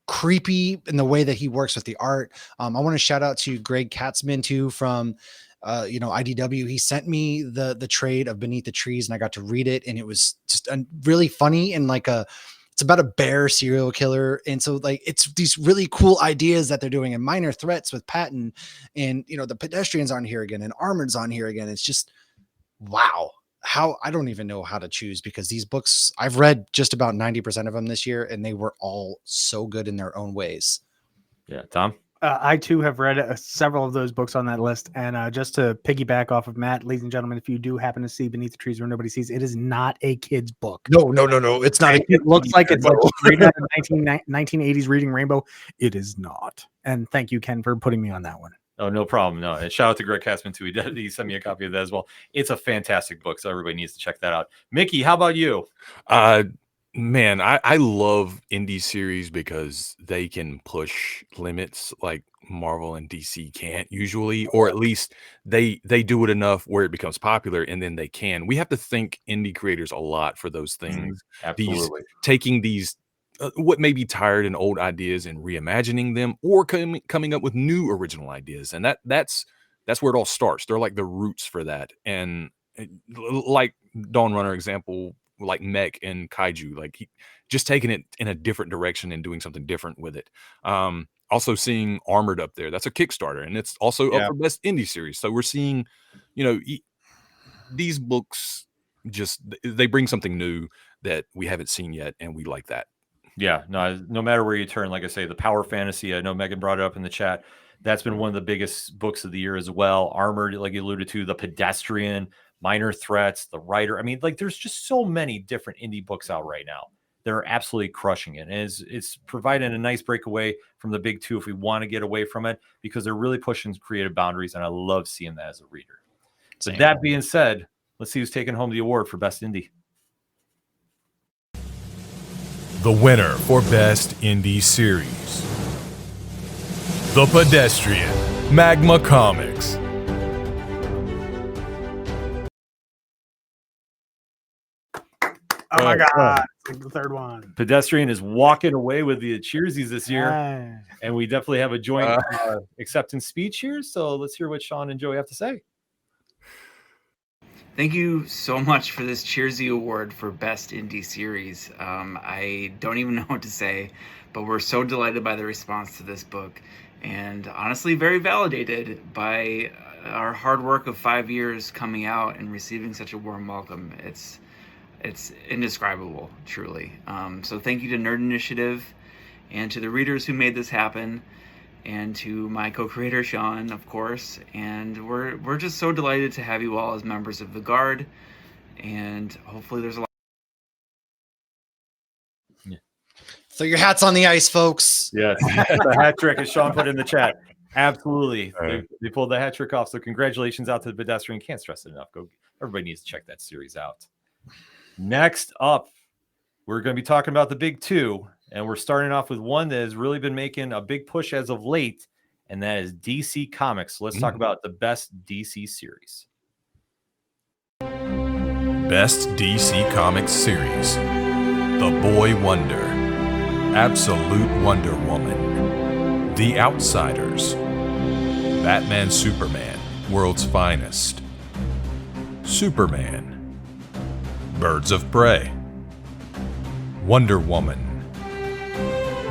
creepy in the way that he works with the art. I want to shout out to Greg Katzman too from IDW. He sent me the trade of Beneath the Trees, and I got to read it, and it was just really funny and it's about a bear serial killer. And so like, it's these really cool ideas that they're doing, and Minor Threats with Patton, and the Pedestrians on here again, and Armored's on here again. It's just, wow. How I don't even know how to choose, because these books, I've read just about 90% of them this year, and they were all so good in their own ways. Yeah, Tom. I too have read several of those books on that list, and just to piggyback off of Matt, ladies and gentlemen, if you do happen to see Beneath the Trees Where Nobody Sees, it is not a kid's book. No, it's not. It looks like it's like straight out of 1980s Reading Rainbow. It is not. And thank you, Ken, for putting me on that one. Oh, no problem. No, and shout out to Greg Katzman too. He sent me a copy of that as well. It's a fantastic book, so everybody needs to check that out. Mickey, how about you? Man, I love indie series because they can push limits like Marvel and DC can't usually, or at least they do it enough where it becomes popular, and then they can. We have to thank indie creators a lot for those things. Absolutely. Taking these what may be tired and old ideas and reimagining them, or coming up with new original ideas, and that's where it all starts. They're like the roots for that, and like Dawn Runner example, like Mech and Kaiju, like just taking it in a different direction and doing something different with it. Also seeing Armored up there, that's a Kickstarter, and it's also up for best indie series. So we're seeing, these books they bring something new that we haven't seen yet, and we like that. Yeah, no matter where you turn, like I say, the power fantasy, I know Megan brought it up in the chat. That's been one of the biggest books of the year as well. Armored, like you alluded to, The Pedestrian, Minor Threats, The Writer. I mean, like there's just so many different indie books out right now that are absolutely crushing it. And it's providing a nice breakaway from the big two if we want to get away from it, because they're really pushing creative boundaries. And I love seeing that as a reader. So that being said, let's see who's taking home the award for Best Indie. The winner for Best Indie Series, The Pedestrian, Magma Comics. Oh my God. It's like the third one. Pedestrian is walking away with the Cheersies this year. And we definitely have a joint acceptance speech here. So let's hear what Sean and Joey have to say. Thank you so much for this Cheersies Award for Best Indie Series. I don't even know what to say, but we're so delighted by the response to this book, and honestly very validated by our hard work of 5 years coming out and receiving such a warm welcome. It's indescribable, truly. So thank you to Nerd Initiative and to the readers who made this happen, and to my co-creator Sean, of course. And we're just so delighted to have you all as members of the Guard, and hopefully there's a lot. Throw your hats on the ice, folks. Yes, the hat trick, as Sean put in the chat. Absolutely, they pulled the hat trick off. So congratulations out to the Pedestrian. Can't stress it enough. Everybody needs to check that series out. Next up, we're going to be talking about the big two. And we're starting off with one that has really been making a big push as of late, and that is DC Comics. So let's talk about the best DC series. Best DC Comics series, The Boy Wonder, Absolute Wonder Woman, The Outsiders, Batman Superman, World's Finest, Superman, Birds of Prey, Wonder Woman,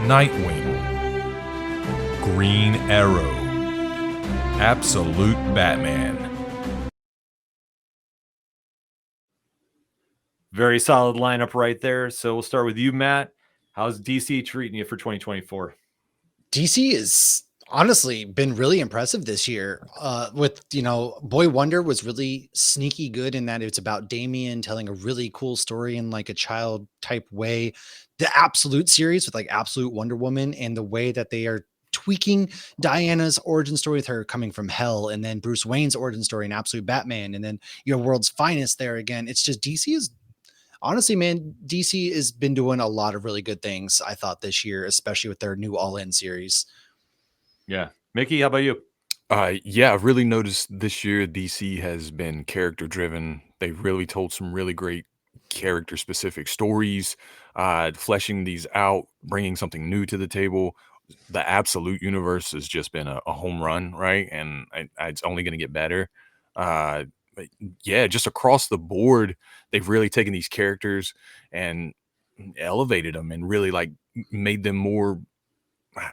Nightwing, Green Arrow, Absolute Batman. Very solid lineup right there. So we'll start with you, Matt. How's DC treating you for 2024? DC is honestly been really impressive this year. Boy Wonder was really sneaky good in that it's about Damian telling a really cool story in like a child type way. The Absolute series with like Absolute Wonder Woman, and the way that they are tweaking Diana's origin story with her coming from hell, and then Bruce Wayne's origin story in Absolute Batman, and then World's Finest there again. It's just DC has been doing a lot of really good things, I thought, this year, especially with their new All In series. Yeah. Mickey, how about you? I've really noticed this year DC has been character driven. They really told some really great character specific stories, fleshing these out, bringing something new to the table. The Absolute universe has just been a home run, right? And it's only going to get better. But yeah, just across the board, they've really taken these characters and elevated them and really like made them more.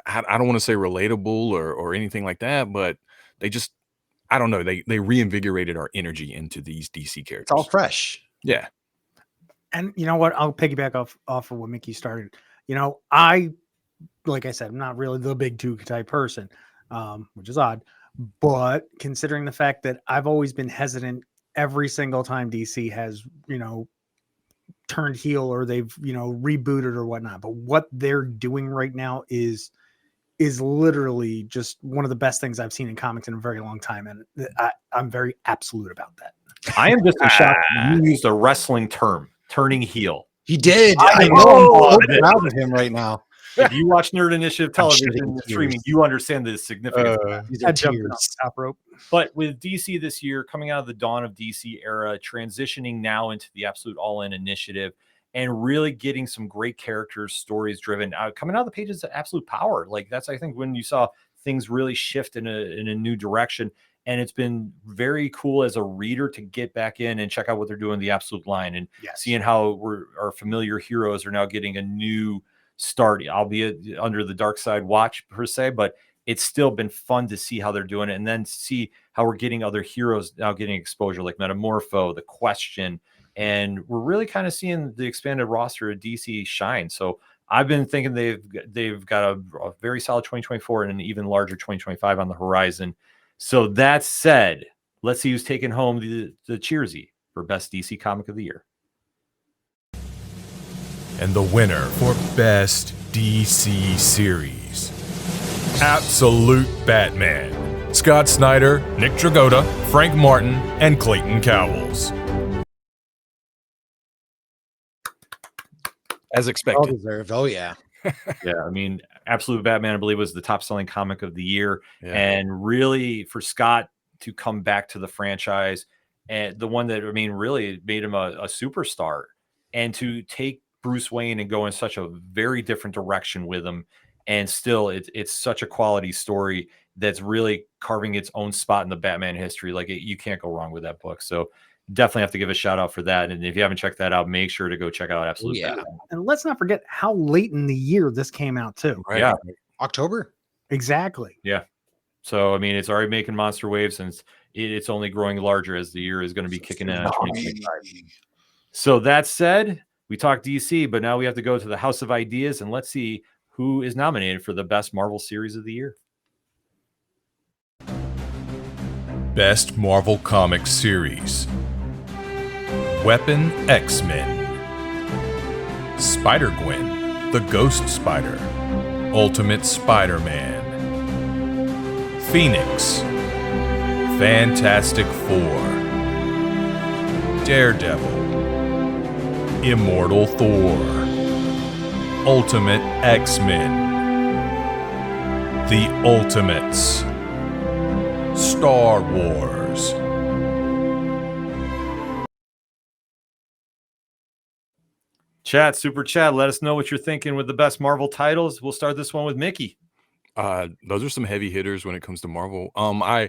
I don't want to say relatable or anything like that, but they just, I don't know, they reinvigorated our energy into these DC characters. It's all fresh. Yeah. And you know what? I'll piggyback off of what Mickey started. Like I said, I'm not really the big two type person, which is odd. But considering the fact that I've always been hesitant every single time DC has, turned heel or they've, rebooted or whatnot. But what they're doing right now is literally just one of the best things I've seen in comics in a very long time. And I'm very absolute about that. I am just shocked you used a wrestling term, turning heel. He did. I know. I'm so proud of him right now. If you watch Nerd Initiative television streaming, you understand the significance of that. These are Jumping tears. off the top rope. But with DC this year, coming out of the dawn of DC era, transitioning now into the Absolute All-In initiative, and really getting some great characters, stories driven, coming out of the pages of Absolute Power. Like that's, I think, when you saw things really shift in a new direction. And it's been very cool as a reader to get back in and check out what they're doing in the Absolute line and seeing how our familiar heroes are now getting a new start, albeit under the dark side watch per se, but it's still been fun to see how they're doing it and then see how we're getting other heroes now getting exposure like Metamorpho, The Question, and we're really kind of seeing the expanded roster of DC shine. So I've been thinking they've got a very solid 2024 and an even larger 2025 on the horizon. So that said, let's see who's taking home the Cheersy for Best DC Comic of the Year. And the winner for Best DC Series, Absolute Batman, Scott Snyder, Nick Dragotta, Frank Martin, and Clayton Cowles. As Well expected. deserved. Oh yeah. Yeah, I mean, Absolute Batman, I believe, was the top-selling comic of the year, Yeah. and really for Scott to come back to the franchise, and the one that really made him a superstar, and to take Bruce Wayne and go in such a very different direction with him, and still, it's such a quality story that's really carving its own spot in the Batman history. Like you can't go wrong with that book. So definitely have to give a shout out for that. And if you haven't checked that out, make sure to go check out Absolute Batman. And let's not forget how late in the year this came out too. Right. Yeah. October. Exactly. Yeah. So, I mean, it's already making monster waves and it's only growing larger as the year is going to be kicking in 2025. So that said, we talked DC, but now we have to go to the House of Ideas and let's see who is nominated for the best Marvel series of the year. Best Marvel Comics Series, Weapon X-Men, Spider-Gwen, The Ghost Spider, Ultimate Spider-Man, Phoenix, Fantastic Four, Daredevil, Immortal Thor, Ultimate X-Men, The Ultimates, Star Wars. Chat, super chat, let us know what you're thinking with the best Marvel titles. We'll start this one with Mickey. Those are some heavy hitters when it comes to Marvel. I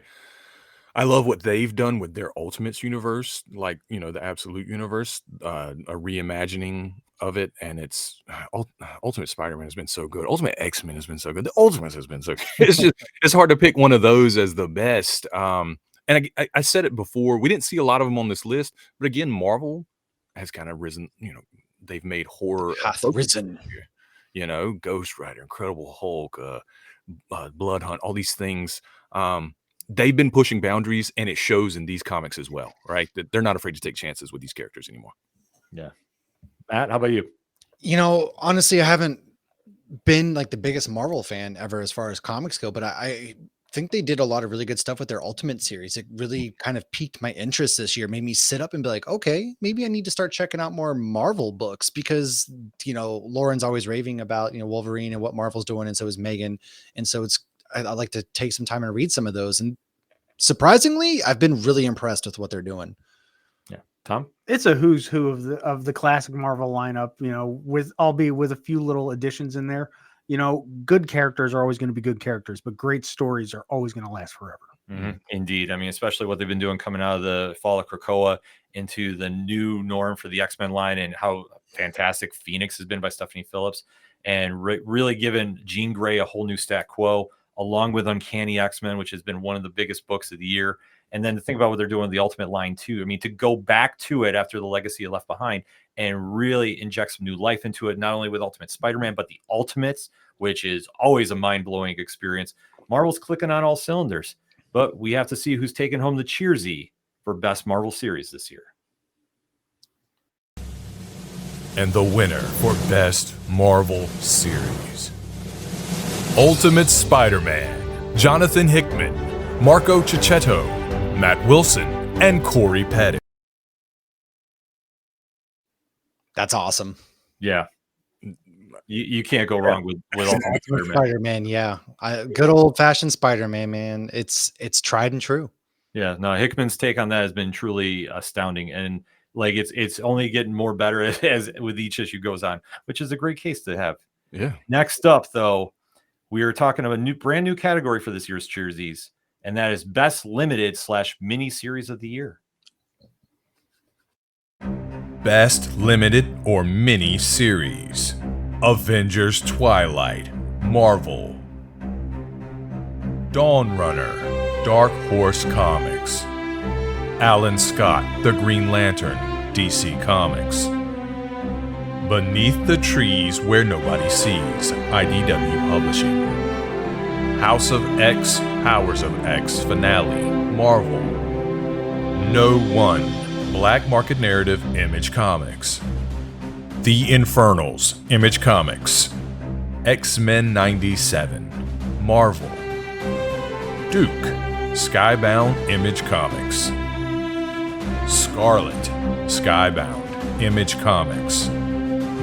love what they've done with their Ultimates universe, like the Absolute universe, a reimagining of it, and it's Ultimate Spider-Man has been so good. Ultimate X-Men has been so good. The Ultimates has been so good. It's hard to pick one of those as the best. And I said it before, we didn't see a lot of them on this list, but again, Marvel has kind of risen. They've made horror Hath risen. Ghost Rider, Incredible Hulk, Blood Hunt, all these things. They've been pushing boundaries, and it shows in these comics as well, right? That they're not afraid to take chances with these characters anymore. Yeah. Matt, how about you? Honestly, I haven't been like the biggest Marvel fan ever as far as comics go, but I think they did a lot of really good stuff with their Ultimate series. It really kind of piqued my interest this year, made me sit up and be like, okay, maybe I need to start checking out more Marvel books because, Lauren's always raving about, Wolverine and what Marvel's doing. And so is Megan. And so I'd like to take some time and read some of those. And surprisingly, I've been really impressed with what they're doing. Yeah. Tom? It's a who's who of the classic Marvel lineup, albeit with a few little additions in there. Good characters are always going to be good characters, but great stories are always going to last forever. Mm-hmm. Indeed. I mean, especially what they've been doing coming out of the fall of Krakoa into the new norm for the X-Men line, and how fantastic Phoenix has been by Stephanie Phillips, and really given Jean Grey a whole new stat quo, along with Uncanny X-Men, which has been one of the biggest books of the year. And then to think about what they're doing with the Ultimate line too. I mean, to go back to it after the legacy it left behind and really inject some new life into it, not only with Ultimate Spider-Man, but the Ultimates, which is always a mind-blowing experience. Marvel's clicking on all cylinders. But we have to see who's taking home the Cheersies for Best Marvel Series this year. And the winner for Best Marvel Series: Ultimate Spider-Man, Jonathan Hickman, Marco Cicchetto, Matt Wilson, and Corey Pettit. That's awesome. Yeah. You can't go wrong with Ultimate Spider-Man. Spider-Man, yeah. Good old-fashioned Spider-Man, man. It's tried and true. Yeah, no, Hickman's take on that has been truly astounding, and like it's only getting more better as with each issue goes on, which is a great case to have. Yeah. Next up, though, we are talking about a brand new category for this year's Cheersies, and that is Best Limited / Mini Series of the Year. Best Limited or Mini Series: Avengers Twilight, Marvel. Dawn Runner, Dark Horse Comics. Alan Scott, The Green Lantern, DC Comics. Beneath the Trees Where Nobody Sees, IDW Publishing. House of X, Powers of X Finale, Marvel. No One, Black Market Narrative, Image Comics. The Infernals, Image Comics. X-Men 97, Marvel. Duke, Skybound, Image Comics. Scarlet, Skybound, Image Comics.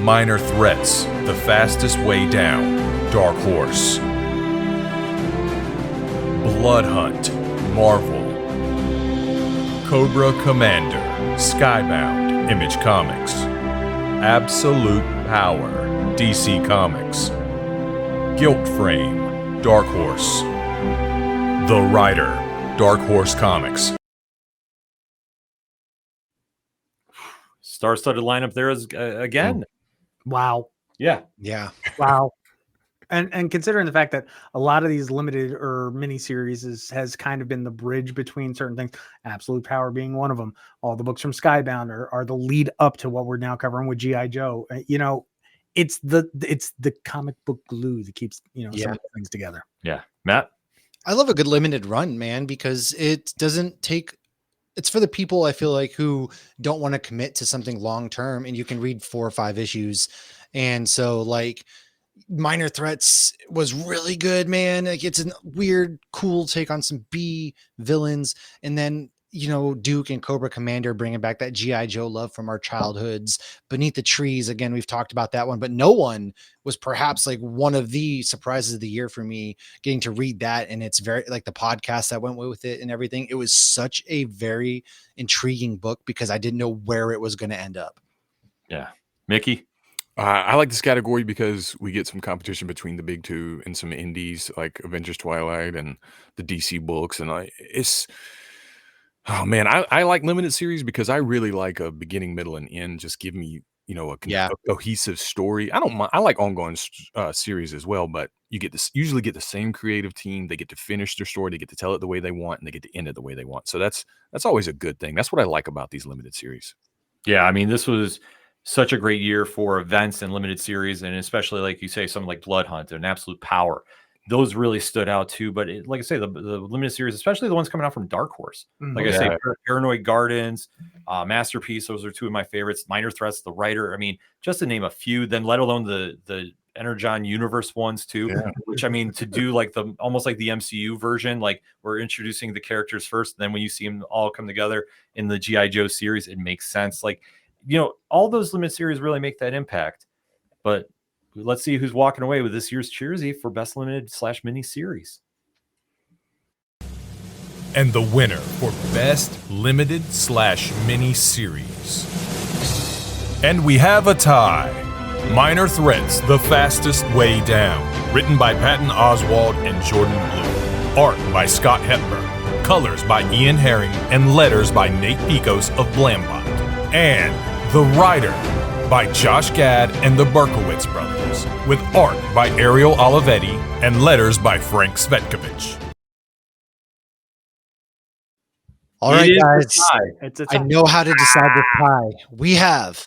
Minor Threats, The Fastest Way Down, Dark Horse. Blood Hunt, Marvel. Cobra Commander, Skybound, Image Comics. Absolute Power, DC Comics. Guilt Frame, Dark Horse. The Rider, Dark Horse Comics. Star-studded lineup there is again. Wow. Yeah. Yeah. Wow. And considering the fact that a lot of these limited or mini series has kind of been the bridge between certain things, Absolute Power being one of them. All the books from Skybound are the lead up to what we're now covering with G.I. Joe. It's the comic book glue that keeps some of the things together. Yeah. Matt? I love a good limited run, man, because it doesn't take. It's for the people, I feel like, who don't want to commit to something long term, and you can read 4 or 5 issues. And so, like, Minor Threats was really good, man. Like, it's a weird, cool take on some B villains, and then Duke and Cobra Commander bringing back that G.I. Joe love from our childhoods. Beneath the Trees, again, we've talked about that one, but No One was perhaps like one of the surprises of the year for me, getting to read that. And it's very like the podcast that went with it and everything. It was such a very intriguing book because I didn't know where it was going to end up. Yeah. Mickey? I like this category because we get some competition between the big two and some indies like Avengers Twilight and the DC books. And oh man, I like limited series because I really like a beginning, middle, and end. Just give me, a cohesive story. I don't mind. I like ongoing series as well, but you usually get the same creative team. They get to finish their story. They get to tell it the way they want, and they get to end it the way they want. So that's always a good thing. That's what I like about these limited series. Yeah, I mean, this was such a great year for events and limited series, and especially like you say, something like Blood Hunt and Absolute Power. Those really stood out too. But like I say, the limited series, especially the ones coming out from Dark Horse, like I say, Paranoid Gardens, Masterpiece. Those are 2 of my favorites. Minor Threats, The Writer. I mean, just to name a few. Then let alone the Energon Universe ones too. Yeah. Which I mean, to do like almost like the MCU version, like we're introducing the characters first, then when you see them all come together in the G.I. Joe series, it makes sense. Like all those limited series really make that impact. But let's see who's walking away with this year's Cheersy for Best Limited / Mini Series. and the winner for Best Limited/Mini Series. And we have a tie. Minor Threats: The Fastest Way Down, written by Patton Oswalt and Jordan Blue. Art by Scott Hepburn. Colors by Ian Herring and letters by Nate Picos of Blambot. And The Rider by Josh Gad and the Berkowitz brothers, with art by Ariel Olivetti and letters by Frank Svetkovich. All right, guys. It's a I tie. know how to decide this tie. We have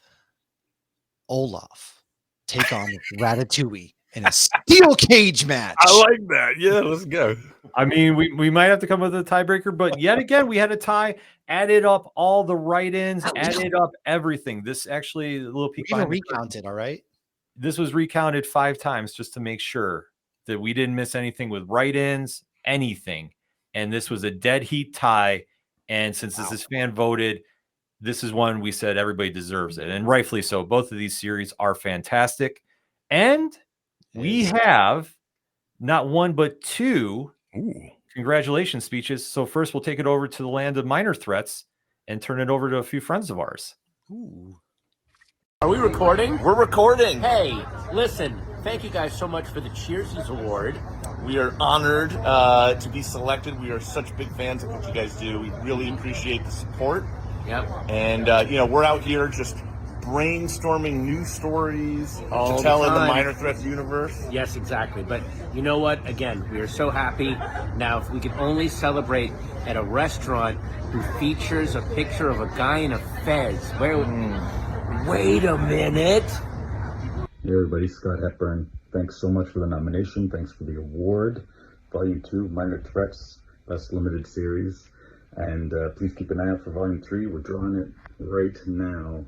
Olaf take on Ratatouille in a steel cage match. I like that. Yeah, let's go. I mean, we might have to come with a tiebreaker, but yet again, we had a tie. Added up all the write-ins, added up everything. This actually a little peek We even behind the curtain. recounted, all right? This was recounted 5 times just to make sure that we didn't miss anything with write-ins, anything. And this was a dead heat tie. And since this is fan voted, this is one we said everybody deserves it, and rightfully so. Both of these series are fantastic, and we have not one but 2 congratulations speeches. So first, we'll take it over to the land of minor threats and turn it over to a few friends of ours. Are we recording? We're recording. Hey, listen, thank you guys so much for the Cheersies Award. We are honored to be selected. We are such big fans of what you guys do. We really appreciate the support. Yep. And, we're out here just brainstorming new stories All to tell the in the time. Minor Threats universe. Yes, exactly. But you know what? Again, we are so happy. Now, if we could only celebrate at a restaurant who features a picture of a guy in a fez. Wait a minute. Hey everybody, Scott Hepburn. Thanks so much for the nomination. Thanks for the award. Volume 2, Minor Threats, Best Limited Series. And please keep an eye out for Volume 3. We're drawing it right now.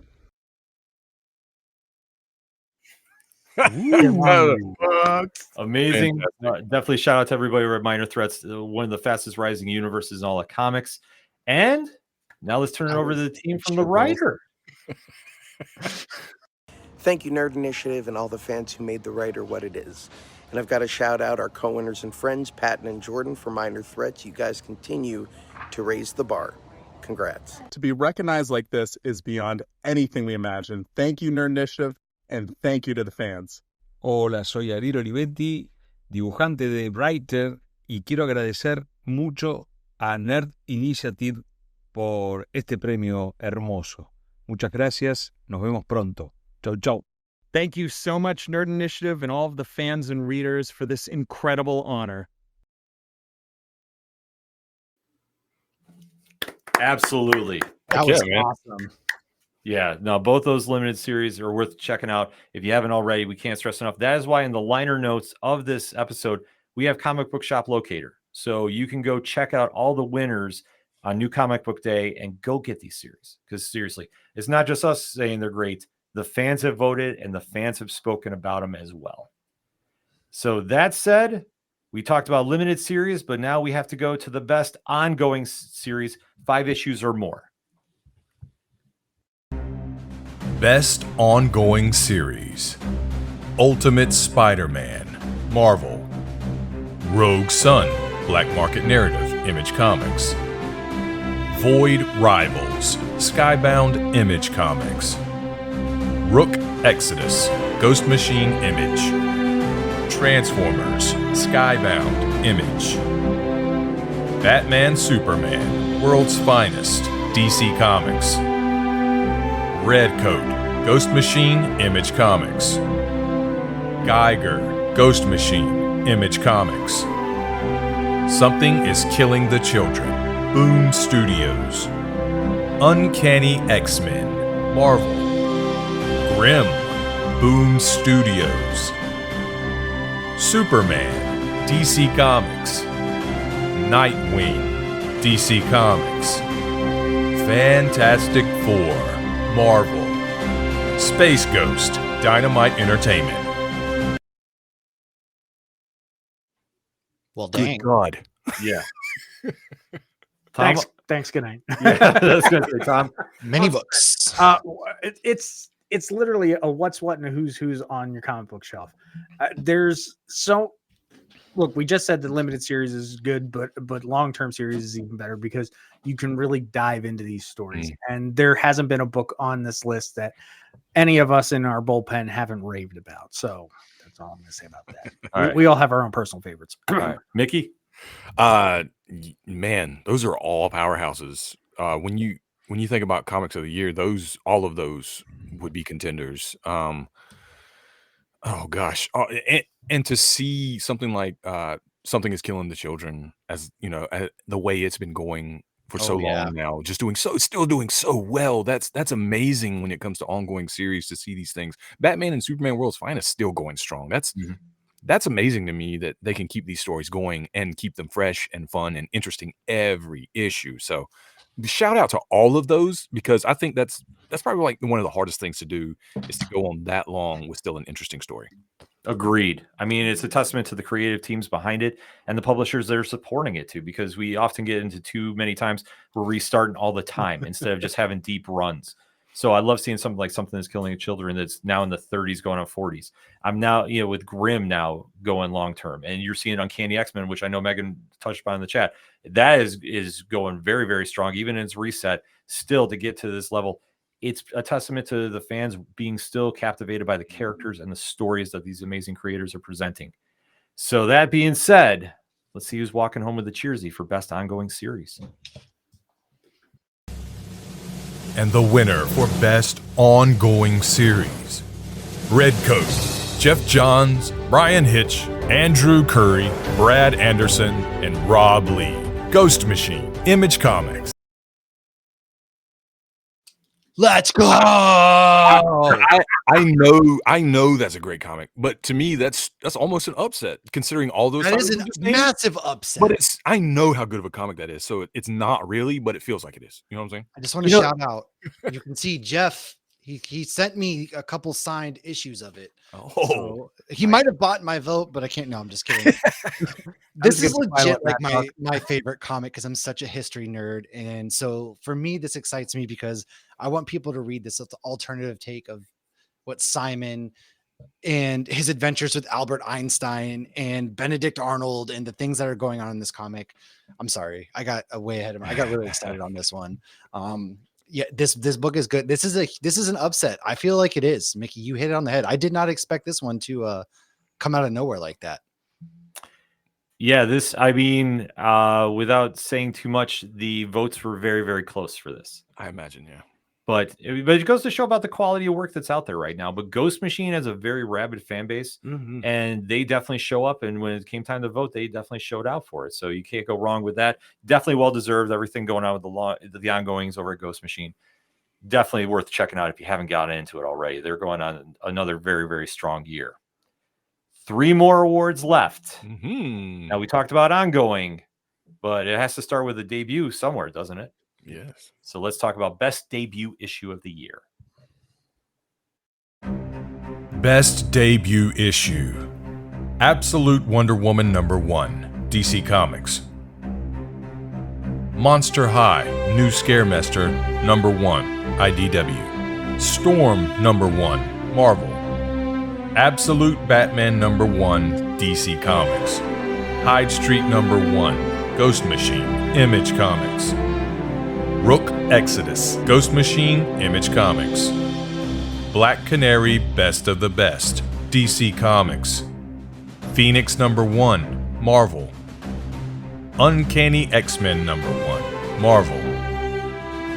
Amazing. Definitely shout out to everybody over at Minor Threats, one of the fastest rising universes in all of comics. And now let's turn it over to the team from the writer. Thank you, Nerd Initiative, and all the fans who made The Writer what it is. And I've got to shout out our co-winners and friends, Patton and Jordan, for Minor Threats. You guys continue to raise the bar. Congrats. To be recognized like this is beyond anything we imagined. Thank you, Nerd Initiative, and thank you to the fans. Hola, soy Ariel Olivetti, dibujante de Writer, y quiero agradecer mucho a Nerd Initiative por este premio hermoso. Muchas gracias. Nos vemos pronto. Ciao, ciao. Thank you so much, Nerd Initiative, and all of the fans and readers for this incredible honor. Absolutely. That was awesome. Yeah, no, both those limited series are worth checking out. If you haven't already, we can't stress enough. That is why in the liner notes of this episode, we have Comic Book Shop Locator. So you can go check out all the winners on New Comic Book Day and go get these series. Because seriously, it's not just us saying they're great. The fans have voted and the fans have spoken about them as well. So that said, we talked about limited series, but now we have to go to the best ongoing series, 5 issues or more. Best Ongoing Series: Ultimate Spider-Man, Marvel. Rogue Sun, Black Market Narrative, Image Comics. Void Rivals, Skybound, Image Comics. Rook Exodus, Ghost Machine, Image. Transformers, Skybound, Image. Batman Superman, World's Finest, DC Comics. Red Coat, Ghost Machine, Image Comics. Geiger, Ghost Machine, Image Comics. Something is Killing the Children, Boom Studios. Uncanny X-Men, Marvel. Grimm, Boom Studios. Superman, DC Comics. Nightwing, DC Comics. Fantastic Four, Marvel. Space Ghost, Dynamite Entertainment. Well, dang. Good God. Yeah. Tom, Thanks. Good night. yeah, that's good. Tom. Many books. It's literally a what's what and a who's on your comic book shelf. There's so look, we just said the limited series is good, but long-term series is even better because you can really dive into these stories. And there hasn't been a book on this list that any of us in our bullpen haven't raved about. So that's all I'm going to say about that. We all have our own personal favorites. All right, Mickey. Man, those are all powerhouses. When you think about comics of the year, all of those would be contenders. Oh gosh, and to see something like Something is Killing the Children, as you know, the way it's been going for so long now, still doing so well. That's amazing when it comes to ongoing series to see these things. Batman and Superman World's Finest still going strong. That's amazing to me that they can keep these stories going and keep them fresh and fun and interesting every issue. So shout out to all of those, because I think that's probably like one of the hardest things to do, is to go on that long with still an interesting story. Agreed. I mean, it's a testament to the creative teams behind it and the publishers that are supporting it too, because we often get into too many times we're restarting all the time instead of just having deep runs. So I love seeing something like Something That's Killing Children that's now in the 30s going on 40s. I'm now, with Grimm now going long term, and you're seeing Uncanny X-Men, which I know Megan touched upon in the chat. That is going very, very strong, even in its reset. Still, to get to this level, it's a testament to the fans being still captivated by the characters and the stories that these amazing creators are presenting. So that being said, let's see who's walking home with the Cheersy for best ongoing series. And the winner for best ongoing series, Redcoat, Jeff Johns, Brian Hitch, Andrew Curry, Brad Anderson, and Rob Lee. Ghost Machine, Image Comics. Let's go. I know that's a great comic, but to me that's almost an upset, considering all those. That is a massive upset. But I know how good of a comic that is, so it's not really, but it feels like it is. You know what I'm saying? I just want to shout out. You can see Jeff. He sent me a couple signed issues of it. So he might have bought my vote, but I can't. No, I'm just kidding. This is legit like my favorite comic, because I'm such a history nerd, and so for me, this excites me because I want people to read this alternative take of what Simon and his adventures with Albert Einstein and Benedict Arnold and the things that are going on in this comic. I'm sorry, I got way ahead of me. I got really excited on this one. Yeah, this book is good. This is an upset. I feel like it is. Mickey, you hit it on the head. I did not expect this one to come out of nowhere like that. Yeah, without saying too much, the votes were very, very close for this. I imagine, yeah. But it goes to show about the quality of work that's out there right now. But Ghost Machine has a very rabid fan base, and they definitely show up. And when it came time to vote, they definitely showed out for it. So you can't go wrong with that. Definitely well deserved. Everything going on with the ongoings over at Ghost Machine. Definitely worth checking out if you haven't gotten into it already. They're going on another very, very strong year. 3 more awards left. Now we talked about ongoing, but it has to start with a debut somewhere, doesn't it? Yes. So let's talk about best debut issue of the year. Best debut issue, Absolute Wonder Woman #1, DC Comics. Monster High, New Scaremester #1, IDW. Storm #1, Marvel. Absolute Batman #1, DC Comics. Hyde Street #1, Ghost Machine, Image Comics. Rook Exodus, Ghost Machine, Image Comics. Black Canary, Best of the Best, DC Comics. Phoenix #1, Marvel. Uncanny X-Men #1, Marvel.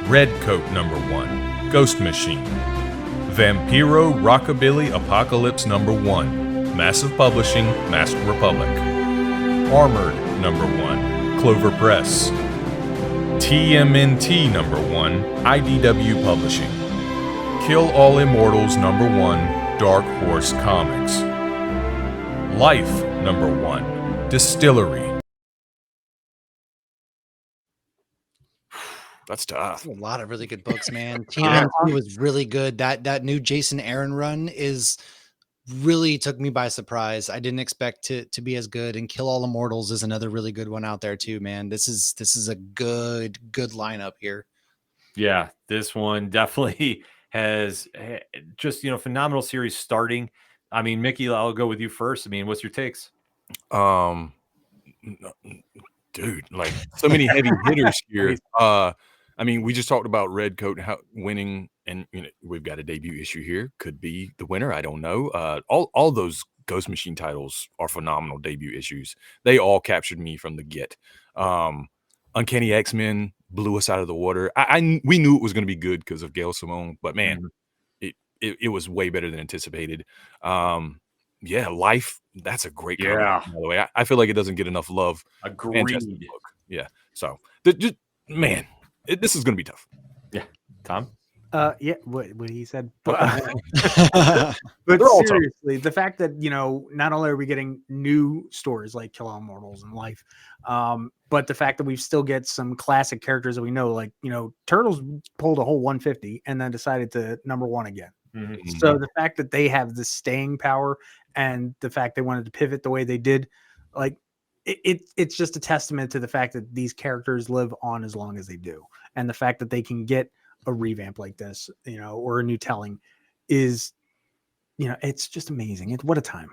Redcoat #1, Ghost Machine. Vampiro Rockabilly Apocalypse #1, Massive Publishing, Masked Republic. Armored #1, Clover Press. TMNT #1, IDW Publishing. Kill All Immortals #1, Dark Horse Comics. Life #1, Distillery. That's tough. A lot of really good books, man. TMNT was really good. That new Jason Aaron run really took me by surprise. I didn't expect to be as good. And Kill All Immortals is another really good one out there too, man. This is a good lineup here. Yeah, this one definitely has just phenomenal series starting. I mean, Mickey, I'll go with you first. I mean, what's your takes? Um, dude, like so many heavy hitters here. I mean, we just talked about Redcoat winning, and we've got a debut issue here. Could be the winner. I don't know. All those Ghost Machine titles are phenomenal debut issues. They all captured me from the get. Uncanny X-Men blew us out of the water. We knew it was going to be good because of Gail Simone, but man, it was way better than anticipated. Yeah, Life. That's a great comic, by the way. I feel like it doesn't get enough love. Agreed. Fantastic book. Yeah. So, man, this is going to be tough. Yeah. Tom? Yeah, what he said. They're But all tough. seriously, the fact that, not only are we getting new stories like Kill All Mortals and Life, but the fact that we still get some classic characters that we know, like, Turtles pulled a whole 150 and then decided to #1 again. So the fact that they have the staying power and the fact they wanted to pivot the way they did, like, it's just a testament to the fact that these characters live on as long as they do. And the fact that they can get a revamp like this, or a new telling is, it's just amazing. What a time.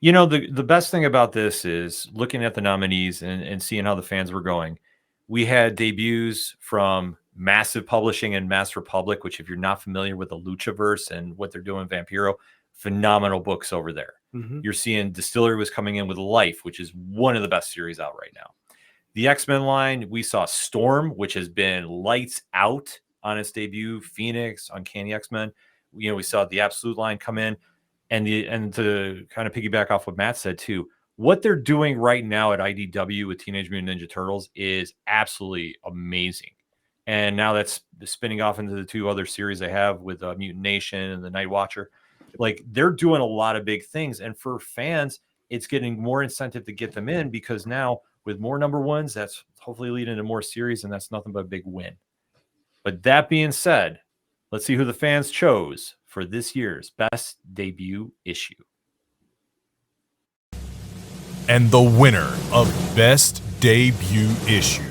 The best thing about this is looking at the nominees and seeing how the fans were going. We had debuts from Massive Publishing and Mass Republic, which, if you're not familiar with the Luchaverse and what they're doing, Vampiro, phenomenal books over there. You're seeing Distillery was coming in with Life, which is one of the best series out right now. The X-Men line, we saw Storm, which has been lights out on its debut. Phoenix, Uncanny X-Men. We saw the Absolute line come in, and to kind of piggyback off what Matt said too, what they're doing right now at IDW with Teenage Mutant Ninja Turtles is absolutely amazing. And now that's spinning off into the two other series they have with Mutant Nation and the Night Watcher. Like, they're doing a lot of big things, and for fans, it's getting more incentive to get them in, because now with more #1s, that's hopefully leading to more series, and that's nothing but a big win. But that being said, let's see who the fans chose for this year's best debut issue. And the winner of Best Debut Issue,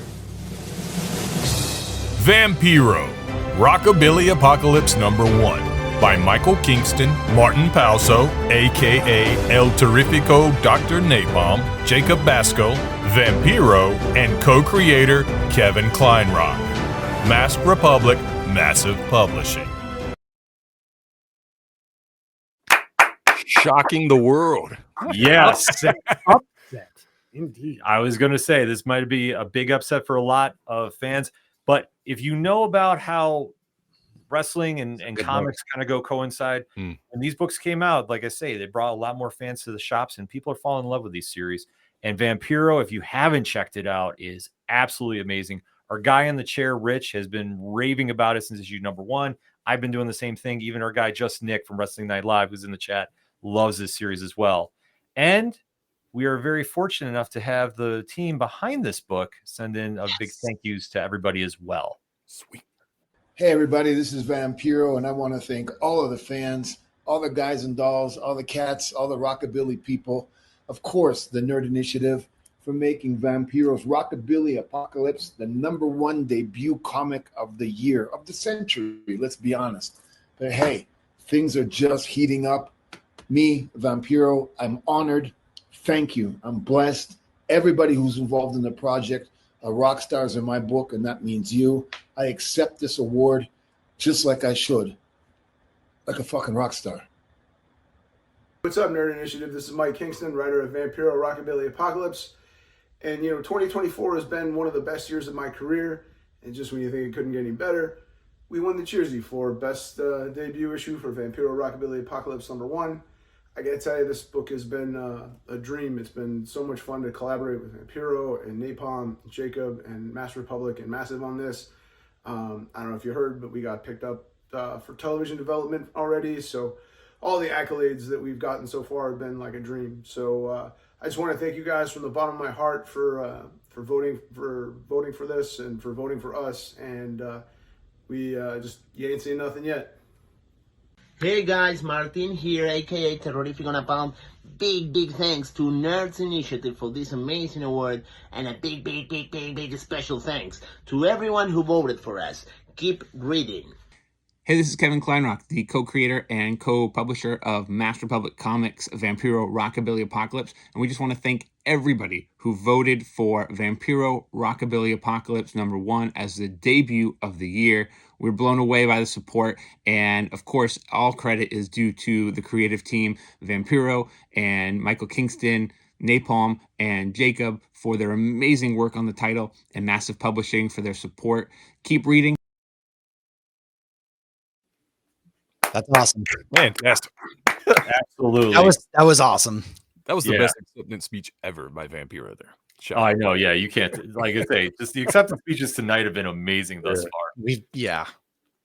Vampiro, Rockabilly Apocalypse #1, by Michael Kingston, Martin Pauso, a.k.a. El Terrifico Dr. Napalm, Jacob Basco, Vampiro, and co-creator Kevin Kleinrock. Mask Republic, Massive Publishing. Shocking the world. Yes. Upset. Indeed. I was going to say this might be a big upset for a lot of fans, but if you know about how wrestling and comics kind of go coincide, and these books came out, like I say, they brought a lot more fans to the shops, and people are falling in love with these series. And Vampiro, if you haven't checked it out, is absolutely amazing. Our guy in the chair, Rich, has been raving about it since issue #1. I've been doing the same thing. Even our guy, Just Nick from Wrestling Night Live, who's in the chat, loves this series as well. And we are very fortunate enough to have the team behind this book send in a big thank yous to everybody as well. Sweet. Hey, everybody, this is Vampiro, and I want to thank all of the fans, all the guys and dolls, all the cats, all the rockabilly people, of course, the Nerd Initiative, for making Vampiro's Rockabilly Apocalypse the #1 debut comic of the year, of the century, let's be honest. But hey, things are just heating up. Me, Vampiro, I'm honored. Thank you. I'm blessed. Everybody who's involved in the project are rock stars in my book, and that means you. I accept this award just like I should, like a fucking rock star. What's up, Nerd Initiative? This is Mike Kingston, writer of Vampiro Rockabilly Apocalypse. And, 2024 has been one of the best years of my career. And just when you think it couldn't get any better, we won the Cheersies for best debut issue for Vampiro Rockabilly Apocalypse #1. I gotta tell you, this book has been a dream. It's been so much fun to collaborate with Vampiro and Napalm, Jacob, and Mass Republic and Massive on this. I don't know if you heard, but we got picked up for television development already. So all the accolades that we've gotten so far have been like a dream. So I just want to thank you guys from the bottom of my heart for voting for this and for voting for us. And you ain't seen nothing yet. Hey guys, Martin here, aka Terrific on a Palm. Big thanks to Nerds Initiative for this amazing award, and a big special thanks to everyone who voted for us. Keep reading. Hey, this is Kevin Kleinrock, the co-creator and co-publisher of Master Public Comics' Vampiro Rockabilly Apocalypse, and we just want to thank everybody who voted for Vampiro Rockabilly Apocalypse #1 as the debut of the year. We're blown away by the support, and of course, all credit is due to the creative team, Vampiro and Michael Kingston, Napalm, and Jacob for their amazing work on the title, and Massive Publishing for their support. Keep reading. That's awesome. Fantastic. Absolutely. That was awesome. That was the Yeah. best acceptance speech ever by Vampiro there. Shout Oh, I out. know. Yeah, you can't. Like I say, just the acceptance speeches tonight have been amazing thus far.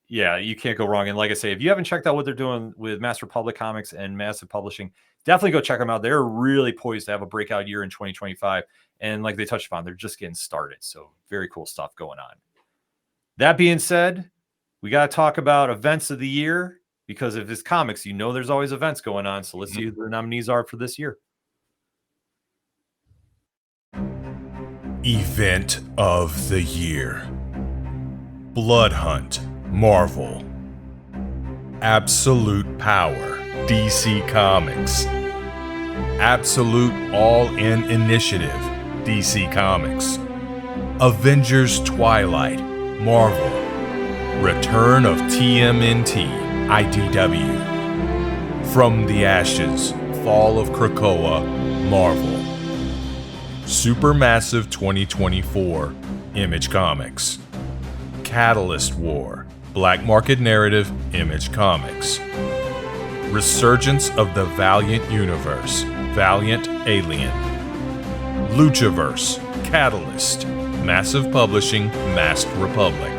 Yeah, you can't go wrong. And like I say, if you haven't checked out what they're doing with Master Public Comics and Massive Publishing, definitely go check them out. They're really poised to have a breakout year in 2025. And like they touched upon, they're just getting started. So very cool stuff going on. That being said, we got to talk about events of the year, because if it's comics, you know there's always events going on. So let's see who the nominees are for this year. Event of the Year. Blood Hunt, Marvel. Absolute Power, DC Comics. Absolute All-In Initiative, DC Comics. Avengers Twilight, Marvel. Return of TMNT, IDW. From the Ashes, Fall of Krakoa, Marvel. Supermassive 2024, Image Comics. Catalyst War, Black Market Narrative, Image Comics. Resurgence of the Valiant Universe, Valiant Alien. Luchaverse, Catalyst, Massive Publishing, Masked Republic.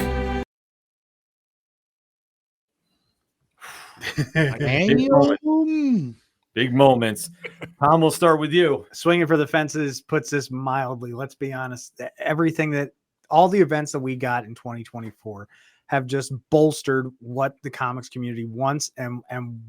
Big moments. Big moments. Tom, we'll start with you. Swinging for the fences puts this mildly. Let's be honest. Everything that all the events that we got in 2024 have just bolstered what the comics community wants and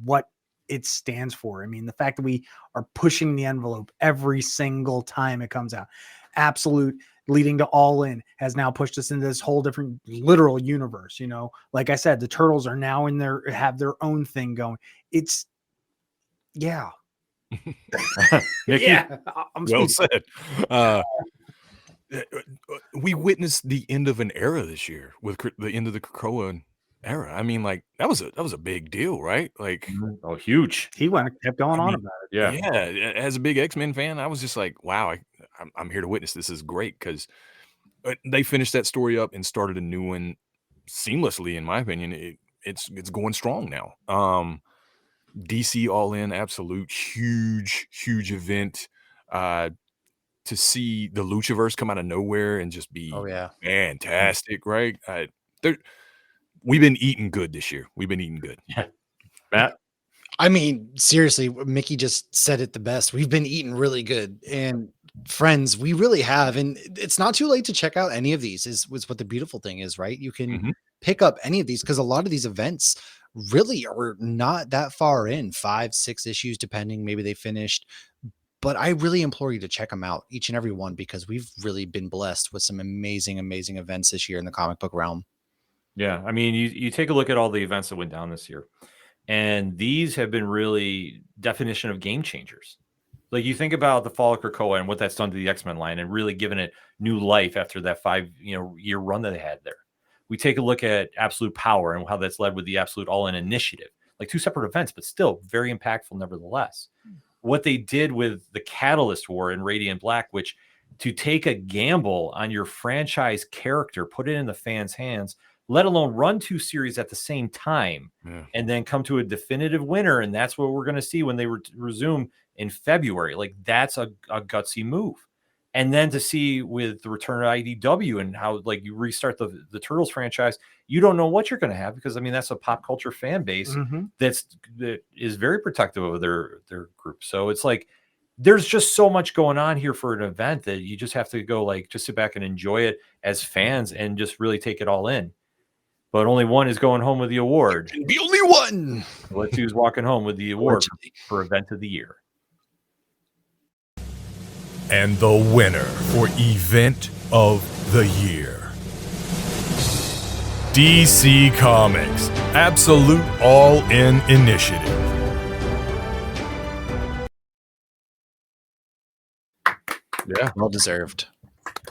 what it stands for. I mean, the fact that we are pushing the envelope every single time it comes out. Absolute leading to All In has now pushed us into this whole different literal universe. You know, like I said, the Turtles are now have their own thing going. It's yeah. Yeah, I'm well speaking. said. We witnessed the end of an era this year with the end of the Krakoa era. I mean, like that was a big deal, right? Like, oh, huge. He kept going on about it. Yeah. As a big X-Men fan, I was just like, wow, I'm here to witness. This is great because they finished that story up and started a new one seamlessly. In my opinion, it's going strong now. DC All In, absolute huge event. To see the Luchaverse come out of nowhere and just be fantastic, right? We've been eating good this year. We've been eating good. Yeah. Matt? I mean, seriously, Mickey just said it the best. We've been eating really good. And friends, we really have. And it's not too late to check out any of these, is what the beautiful thing is, right? You can pick up any of these because a lot of these events really are not that far in, 5, 6 issues, depending. Maybe they finished. But I really implore you to check them out, each and every one, because we've really been blessed with some amazing events this year in the comic book realm. Yeah. I mean, you take a look at all the events that went down this year, and these have been really definition of game changers. Like you think about the Fall of Krakoa and what that's done to the X-Men line and really given it new life after that 5-year run that they had there. We take a look at Absolute Power and how that's led with the Absolute All-In Initiative, like 2 separate events, but still very impactful nevertheless. What they did with the Catalyst War in Radiant Black, which to take a gamble on your franchise character, put it in the fans' hands, let alone run 2 series at the same time, and then come to a definitive winner. And that's what we're going to see when they resume in February. Like that's a gutsy move. And then to see with the return of IDW and how like you restart the Turtles franchise, you don't know what you're going to have, because I mean that's a pop culture fan base that is very protective of their group. So it's like there's just so much going on here for an event that you just have to go just sit back and enjoy it as fans and just really take it all in. But only one is going home with the award. The only one. Let's see who's walking home with the award for event of the year. And the winner for Event of the Year, DC Comics, absolute all-in initiative. Yeah, well deserved.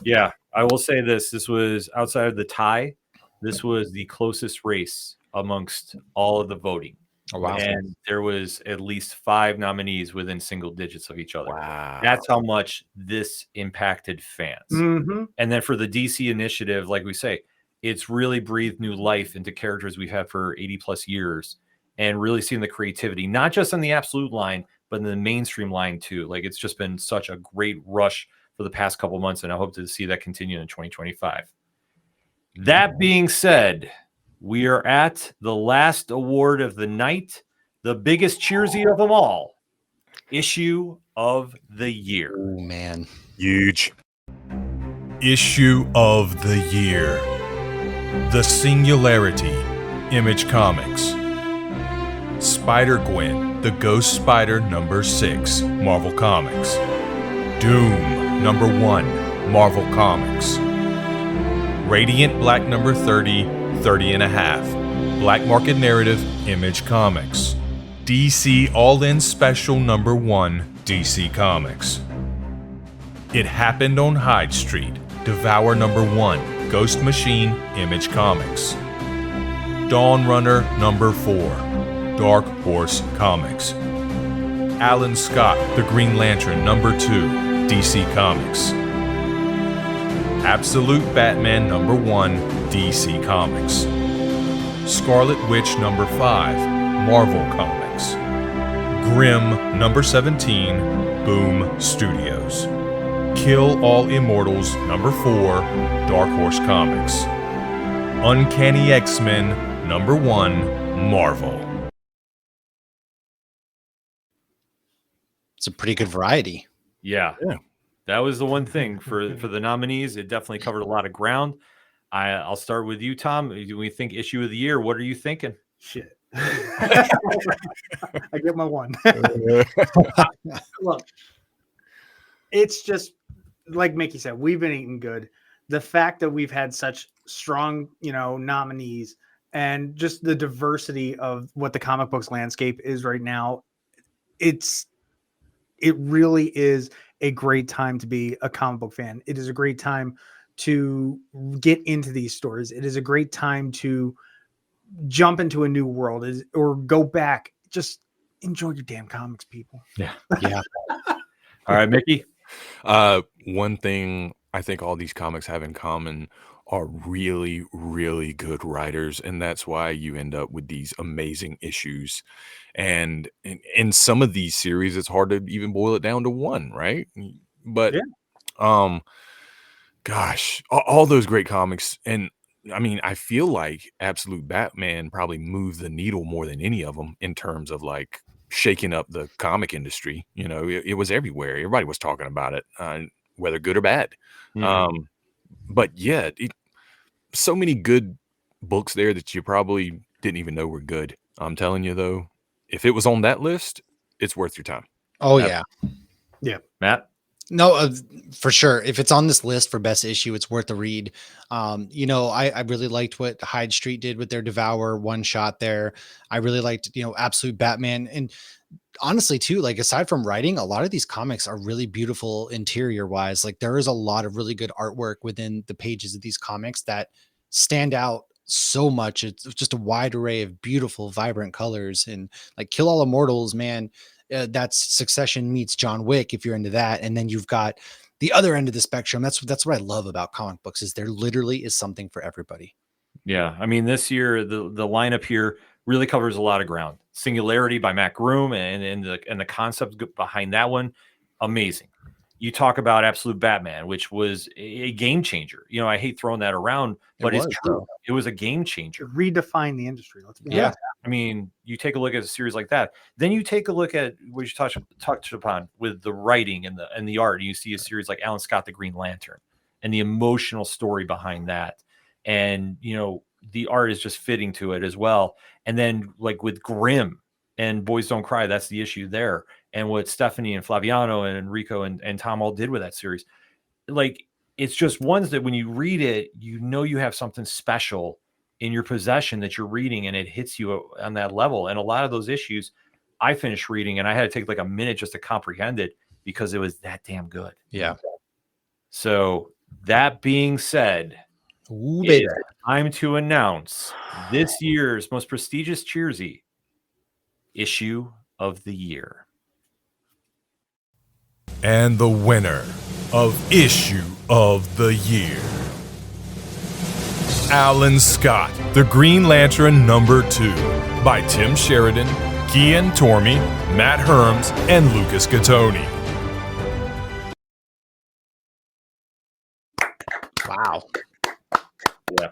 Yeah, I will say this. This was outside of the tie. This was the closest race amongst all of the voting. Oh, wow. And there was at least 5 nominees within single digits of each other. Wow. That's how much this impacted fans. Mhm. And then for the DC initiative, like we say, it's really breathed new life into characters we've had for 80 plus years and really seeing the creativity, not just on the absolute line, but in the mainstream line too. Like it's just been such a great rush for the past couple months, and I hope to see that continue in 2025. That being said, we are at the last award of the night, the biggest cheersy of them all, issue of the year. Oh, man. Huge. Issue of the year. The Singularity, Image Comics. Spider-Gwen, the Ghost Spider #6, Marvel Comics. Doom, #1, Marvel Comics. Radiant Black #30, 30 and a half, Black Market Narrative, Image Comics. DC All-In Special #1, DC Comics. It Happened on Hyde Street, Devour #1, Ghost Machine, Image Comics. Dawn Runner #4, Dark Horse Comics. Alan Scott, The Green Lantern #2, DC Comics. Absolute Batman #1, DC Comics. Scarlet Witch #5, Marvel Comics. Grimm #17, Boom Studios. Kill All Immortals #4, Dark Horse Comics. Uncanny X-Men #1, Marvel. It's a pretty good variety. Yeah. That was the one thing for the nominees. It definitely covered a lot of ground. I'll start with you, Tom. Do we think issue of the year? What are you thinking? Shit. I get my one. Look, it's just like Mickey said, we've been eating good. The fact that we've had such strong, nominees and just the diversity of what the comic books landscape is right now, it really is a great time to be a comic book fan. It is a great time to get into these stories. It is a great time to jump into a new world or go back. Just enjoy your damn comics, people. Yeah. Yeah. All right, Mickey. One thing I think all these comics have in common are really, really good writers, and that's why you end up with these amazing issues. And in some of these series, it's hard to even boil it down to one, right? But gosh, all those great comics, and I mean, I feel like Absolute Batman probably moved the needle more than any of them in terms of like shaking up the comic industry. It was everywhere. Everybody was talking about it, whether good or bad. Mhm. But yeah, so many good books there that you probably didn't even know were good. I'm telling you though, if it was on that list, it's worth your time. Oh, Yep. yeah. Yeah. Matt? No, for sure. If it's on this list for best issue, it's worth a read. I really liked what Hyde Street did with their Devour one shot there. I really liked, Absolute Batman. And honestly, too, like aside from writing, a lot of these comics are really beautiful interior wise. Like there is a lot of really good artwork within the pages of these comics that stand out so much. It's just a wide array of beautiful, vibrant colors. And like Kill All Immortals, man, that's Succession meets John Wick if you're into that. And then you've got the other end of the spectrum. That's what I love about comic books is there literally is something for everybody. Yeah, I mean, this year the lineup here really covers a lot of ground. Singularity by Matt Groom and the concept behind that one, amazing. You talk about Absolute Batman, which was a game changer. I hate throwing that around, but it's was, true. though. It was a game changer. Redefine the industry. Let's be Yeah. honest. I mean, you take a look at a series like that, then you take a look at what you touched upon with the writing and the art. And you see a series like Alan Scott, The Green Lantern, and the emotional story behind that. And the art is just fitting to it as well. And then like with Grimm and Boys Don't Cry, that's the issue there. And what Stephanie and Flaviano and Enrico and Tom all did with that series, like it's just ones that when you read it, you have something special in your possession that you're reading and it hits you on that level. And a lot of those issues I finished reading and I had to take like a minute just to comprehend it because it was that damn good. Yeah. So that being said, it's time to announce this year's most prestigious Cheersy issue of the year. And the winner of issue of the year, Alan Scott, The Green Lantern #2 by Tim Sheridan, Kian Tormey, Matt Herms, and Lucas Gattoni. Wow. Yeah.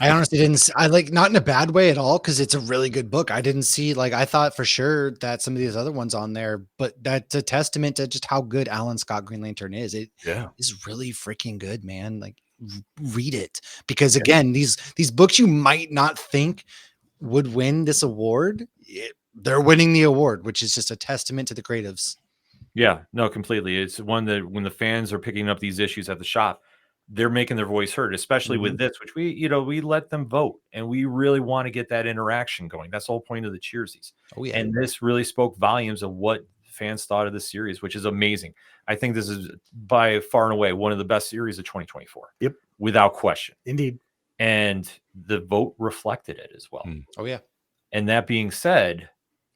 I honestly didn't. I like, not in a bad way at all, because it's a really good book. I didn't see, like, I thought for sure that some of these other ones on there, but that's a testament to just how good Alan Scott Green Lantern is. It is really freaking good, man. Like, read it, because again, these books you might not think would win this award, they're winning the award, which is just a testament to the creatives. Yeah, no, completely. It's one that when the fans are picking up these issues at the shop, they're making their voice heard, especially with this, which we let them vote, and we really want to get that interaction going. That's the whole point of the Cheersies. Oh, yeah. And this really spoke volumes of what fans thought of the series, which is amazing. I think this is by far and away one of the best series of 2024. Yep. Without question. Indeed. And the vote reflected it as well. Oh, yeah. And that being said,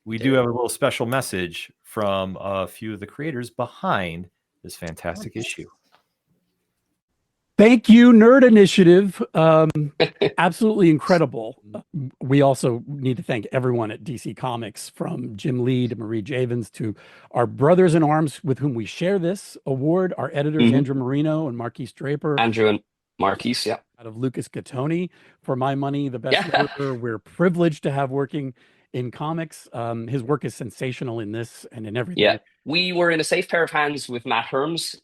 we do have a little special message from a few of the creators behind this fantastic issue. Thank you, Nerd Initiative. Absolutely incredible. We also need to thank everyone at DC Comics, from Jim Lee to Marie Javins to our brothers in arms with whom we share this award, our editors, Andrew Marino and Marquise Draper. Andrew and Marquise, yeah. Out of Lucas Gattoni, for my money, the best editor we're privileged to have working in comics. His work is sensational in this and in everything. Yeah, we were in a safe pair of hands with Matt Herms.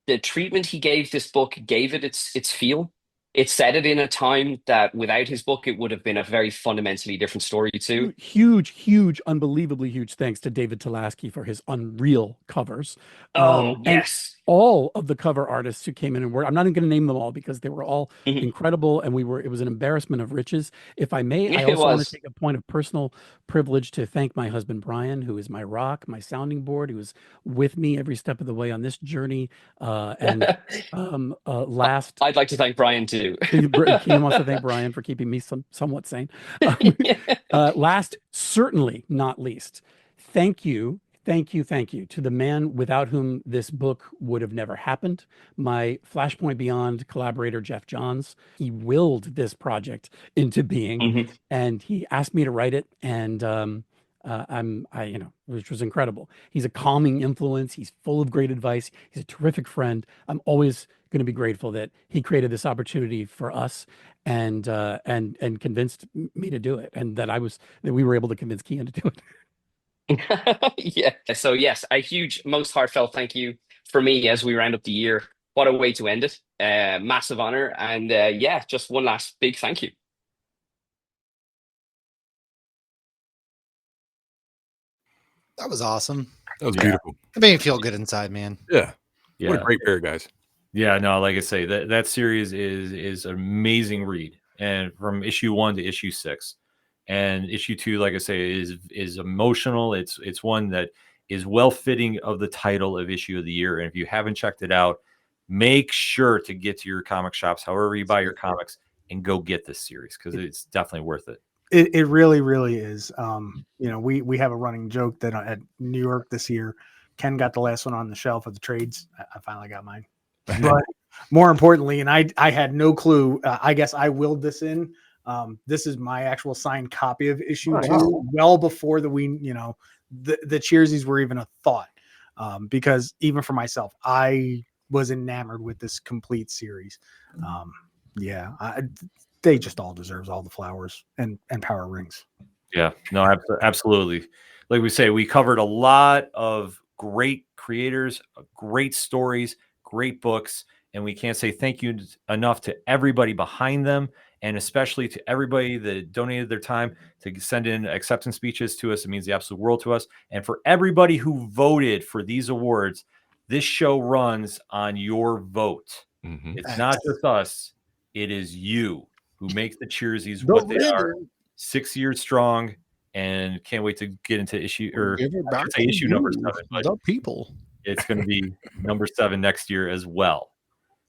The treatment he gave this book gave it its feel. It set it in a time that without his book, it would have been a very fundamentally different story too. Huge, unbelievably huge thanks to David Talaski for his unreal covers. Yes. And all of the cover artists who came in and worked. I'm not even going to name them all because they were all incredible, and it was an embarrassment of riches. If I may, I also want to take a point of personal privilege to thank my husband, Brian, who is my rock, my sounding board, who was with me every step of the way on this journey. I'd like to thank Brian too. Keenan wants to thank Brian for keeping me somewhat sane. Last, certainly not least, thank you to the man without whom this book would have never happened, my Flashpoint Beyond collaborator, Jeff Johns. He willed this project into being, and he asked me to write it, and which was incredible. He's a calming influence. He's full of great advice. He's a terrific friend. I'm always going to be grateful that he created this opportunity for us and convinced me to do it, and that we were able to convince Kian to do it. Yeah. So yes, a huge, most heartfelt thank you for me as we round up the year. What a way to end it. Massive honor. And just one last big thank you. That was awesome. That was beautiful. It made me feel good inside, man. Yeah. What a great pair, guys. Yeah, no, like I say, that series is an amazing read. And from issue 1 to issue 6. And issue 2, like I say, is emotional. It's one that is well fitting of the title of issue of the year. And if you haven't checked it out, make sure to get to your comic shops, however you buy your comics, and go get this series, because it's definitely worth it. It really, really is. We have a running joke that at New York this year, Ken got the last one on the shelf of the trades. I finally got mine. But more importantly, and I had no clue. I guess I willed this in. This is my actual signed copy of issue 2, well before the Cheersies were even a thought. Because even for myself, I was enamored with this complete series. They just all deserves all the flowers and power rings. Yeah, no, absolutely. Like we say, we covered a lot of great creators, great stories, great books, and we can't say thank you enough to everybody behind them, and especially to everybody that donated their time to send in acceptance speeches to us. It means the absolute world to us. And for everybody who voted for these awards, this show runs on your vote. It's not just us. it is you who makes the Cheersies The what they are. winner. 6 years strong, and can't wait to get into issue or Give it I back should say to issue number you, 7, but the people. it's going to be number 7 next year as well.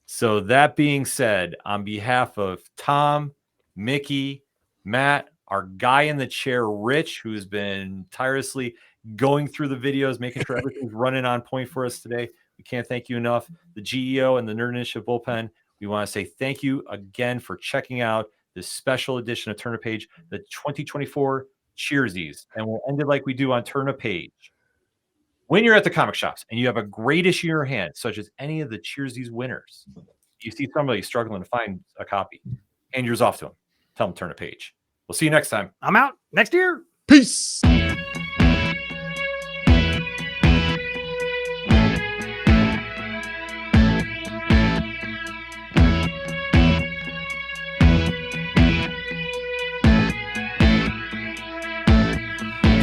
So that being said, on behalf of Tom, Mickey, Matt, our guy in the chair, Rich, who's been tirelessly going through the videos, making sure everything's running on point for us today, we can't thank you enough. The GEO and the Nerd Initiative Bullpen, we want to say thank you again for checking out this special edition of Turn a Page, the 2024 Cheersies. And we'll end it like we do on Turn a Page. When you're at the comic shops and you have a great issue in your hand, such as any of the Cheersies winners, you see somebody struggling to find a copy, hand yours off to them. Tell them turn a page. We'll see you next time. I'm out next year. Peace.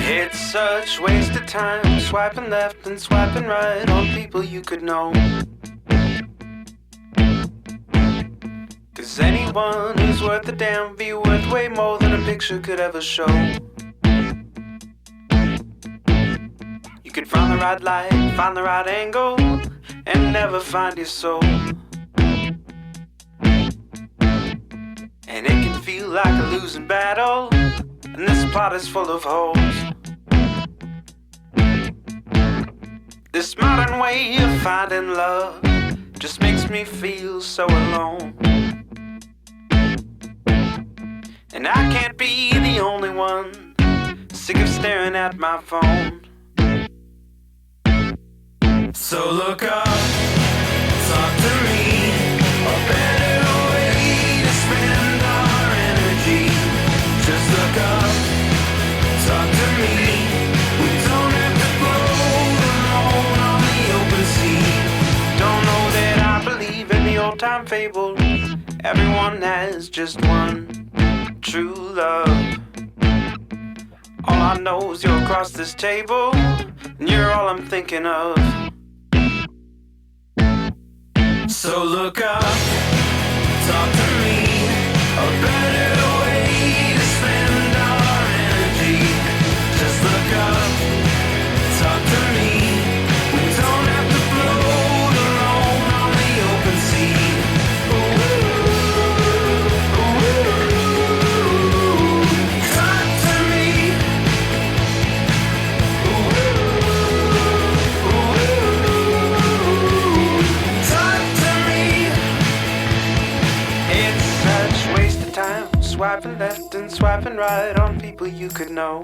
It's such waste of time swiping left and swiping right on people you could know. 'Cause anyone who's worth a damn be worth way more than a picture could ever show. You could find the right light, find the right angle, and never find your soul. And it can feel like a losing battle, and this plot is full of holes. This modern way of finding love just makes me feel so alone. And I can't be the only one sick of staring at my phone. So look up, talk to me, a better way to spend our energy. Just look up, talk to me. We don't have to float alone on the open sea. Don't know that I believe in the old time fable. Everyone has just one true love. All I know is you're across this table, and you're all I'm thinking of. So look up, talk to me, a better way to spend our energy. Just look up, talk to me. We don't have to float alone on the open sea. Talk to me. Talk to me. It's such waste of time swiping left and swiping right on people you could know.